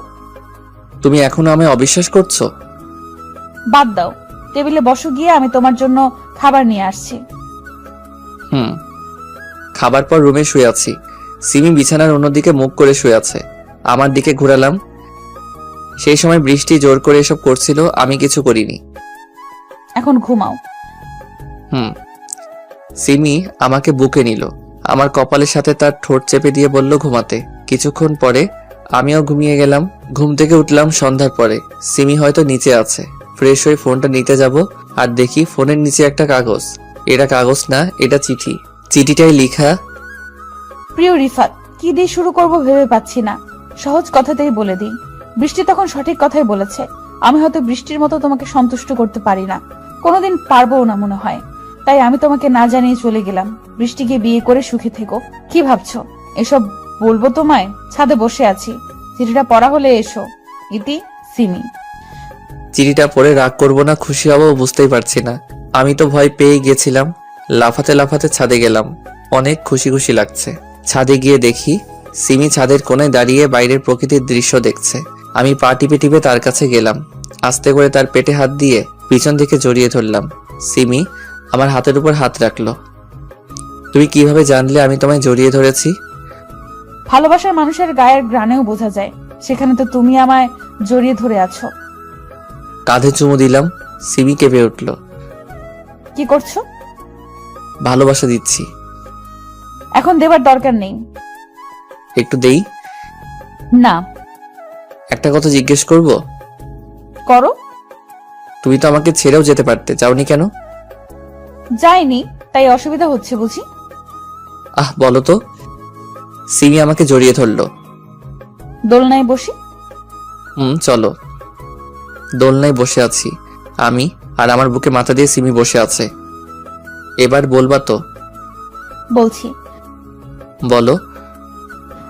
তুমি এখনো আমায় অবিশ্বাস করছো? বাদ দাও, টেবিলে বসো গিয়ে, আমি তোমার জন্য খাবার নিয়ে আসছি। খাবার পর রুমে শুয়ে আছি। সিমি বিছানার অন্যদিকে মুখ করে শুয়ে আছে। আমার দিকে ঘুরালাম। সেই সময় বৃষ্টি জোর করে এসব করছিল, আমি কিছু করিনি। এখন ঘুমাও। সিমি আমাকে বুকে নিল, আমার কপালের সাথে তার ঠোঁট চেপে দিয়ে বলল ঘুমাতে। কিছুক্ষণ পরে আমিও ঘুমিয়ে গেলাম। ঘুম থেকে উঠলাম সন্ধ্যার পরে। সিমি হয়তো নিচে আছে। ফ্রেশ হয়ে ফোনটা নিতে যাব আর দেখি ফোনের নিচে একটা কাগজ। এটা কাগজ না, এটা চিঠি। চিঠিটাই লেখা, প্রিয় রিফাত। কি দিয়ে শুরু করব ভেবে পাচ্ছি না, সহজ কথাতেই বলে দিই। বৃষ্টি তখন সঠিক কথাই বলেছে। আমি হয়তো বৃষ্টির মতো তোমাকে সন্তুষ্ট করতে পারি না, কোনোদিন পারবো না মনে হয়। তাই আমি তোমাকে না জানিয়ে চলে গেলাম। বৃষ্টিকে বিয়ে করে সুখে থেকো। কি ভাবছো এসব বলবো তোমায়? ছাদে বসে আছি, চিঠিটা পড়া হলে এসো। ইতি, সিমি। চিঠিটা পড়ে রাগ করবো না খুশি হবো বুঝতেই পারছি না। আমি তো ভয় পেয়ে গেছিলাম। লাফাতে লাফাতে ছাদে গেলাম। অনেক খুশি খুশি লাগছে। ছাদে গিয়ে দেখি সিমি ছাদের কোণায় দাঁড়িয়ে বাইরের প্রকৃতির দৃশ্য দেখছে। আমি পা টিপে টিপে তার কাছে গেলাম। আস্তে করে তার পেটে হাত দিয়ে পিছন থেকে জড়িয়ে ধরলাম। সিমি আমার হাতের উপর হাত রাখলো। তুমি কিভাবে জানলে আমি তোমায় জড়িয়ে ধরেছি? ভালোবাসার মানুষের গায়ের গ্রানেও বোঝা যায়, সেখানে তো তুমি আমায় জড়িয়ে ধরে আছো। কাঁধে চুমু দিলাম। সিমি কেঁপে উঠল। কি করছো? ভালোবাসা দিচ্ছি। এখন দেবার দরকার নেই। একটু দেই। না। একটা কথা জিজ্ঞেস করব? করো। তুমি তো আমাকে ছেড়েও যেতে পারতে, যাওনি কেন? যাইনি, তাই অসুবিধা হচ্ছে বুঝি? বলো তো। সিমি আমাকে জড়িয়ে ধরলো। দোলনায় বসি? চলো। দোলনায় বসে আছি আমি, আর আমার বুকে মাথা দিয়ে সিমি বসে আছে। এবার বলবা তো? বলছি। বলো।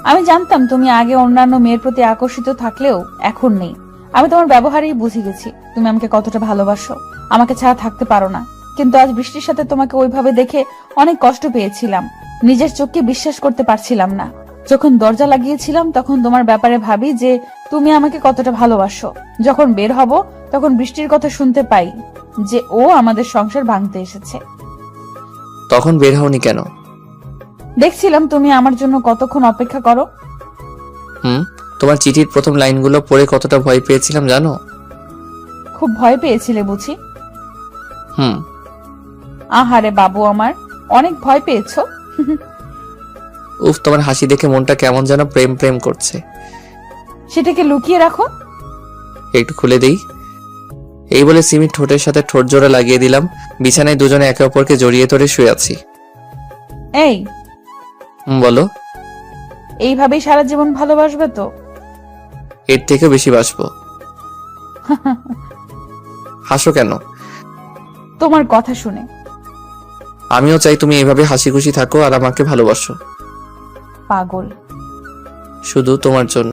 আমি জানতাম তুমি আগে অন্যান্য মেয়ের প্রতি আকর্ষিত থাকলেও এখন নেই। আমি তোমার ব্যবহারেই বুঝে গেছি তুমি আমাকে কতটা ভালোবাসো, আমাকে ছাড়া থাকতে পারো না। কিন্তু আজ বৃষ্টির সাথে তোমাকে ওইভাবে দেখে অনেক কষ্ট পেয়েছিলাম। নিজের চোখকে বিশ্বাস করতে পারছিলাম না। যখন দরজা লাগিয়েছিলাম তখন তোমার ব্যাপারে ভাবি যে তুমি আমাকে কতটা ভালোবাসো। যখন বের হব তখন বৃষ্টির কথা শুনতে পাই যে ও আমাদের সংসার ভাঙতে এসেছে। তখন বের হওনি কেন? দেখছিলাম তুমি আমার জন্য কতক্ষণ অপেক্ষা করো। তোমার চিঠির প্রথম লাইনগুলো পড়ে কতটা ভয় পেয়েছিলাম জানো? খুব ভয় পেয়েছিলে বুঝি? হুম। আহারে বাবু আমার, অনেক ভয় পেয়েছো। উফ, তোমার হাসি দেখে মনটা কেমন যেন প্রেম প্রেম করছে। সেটাকে লুকিয়ে রাখো। একটু খুলে দেই। এই বলে সিমি ঠোঁটের সাথে ঠোঁট জোড়া লাগিয়ে দিলাম। বিছানায় দুজনে একে অপরকে জড়িয়ে ধরে শুয়ে আছি। এই বলো। এইভাবেই সারা জীবন ভালোবাসবে তো? এর থেকেও বেশি বাসবো। হাসো কেন? তোমার কথা শুনে। আমিও চাই তুমি এইভাবে হাসি খুশি থাকো আর আমাকে ভালোবাসো। পাগল। শুধু তোমার জন্য।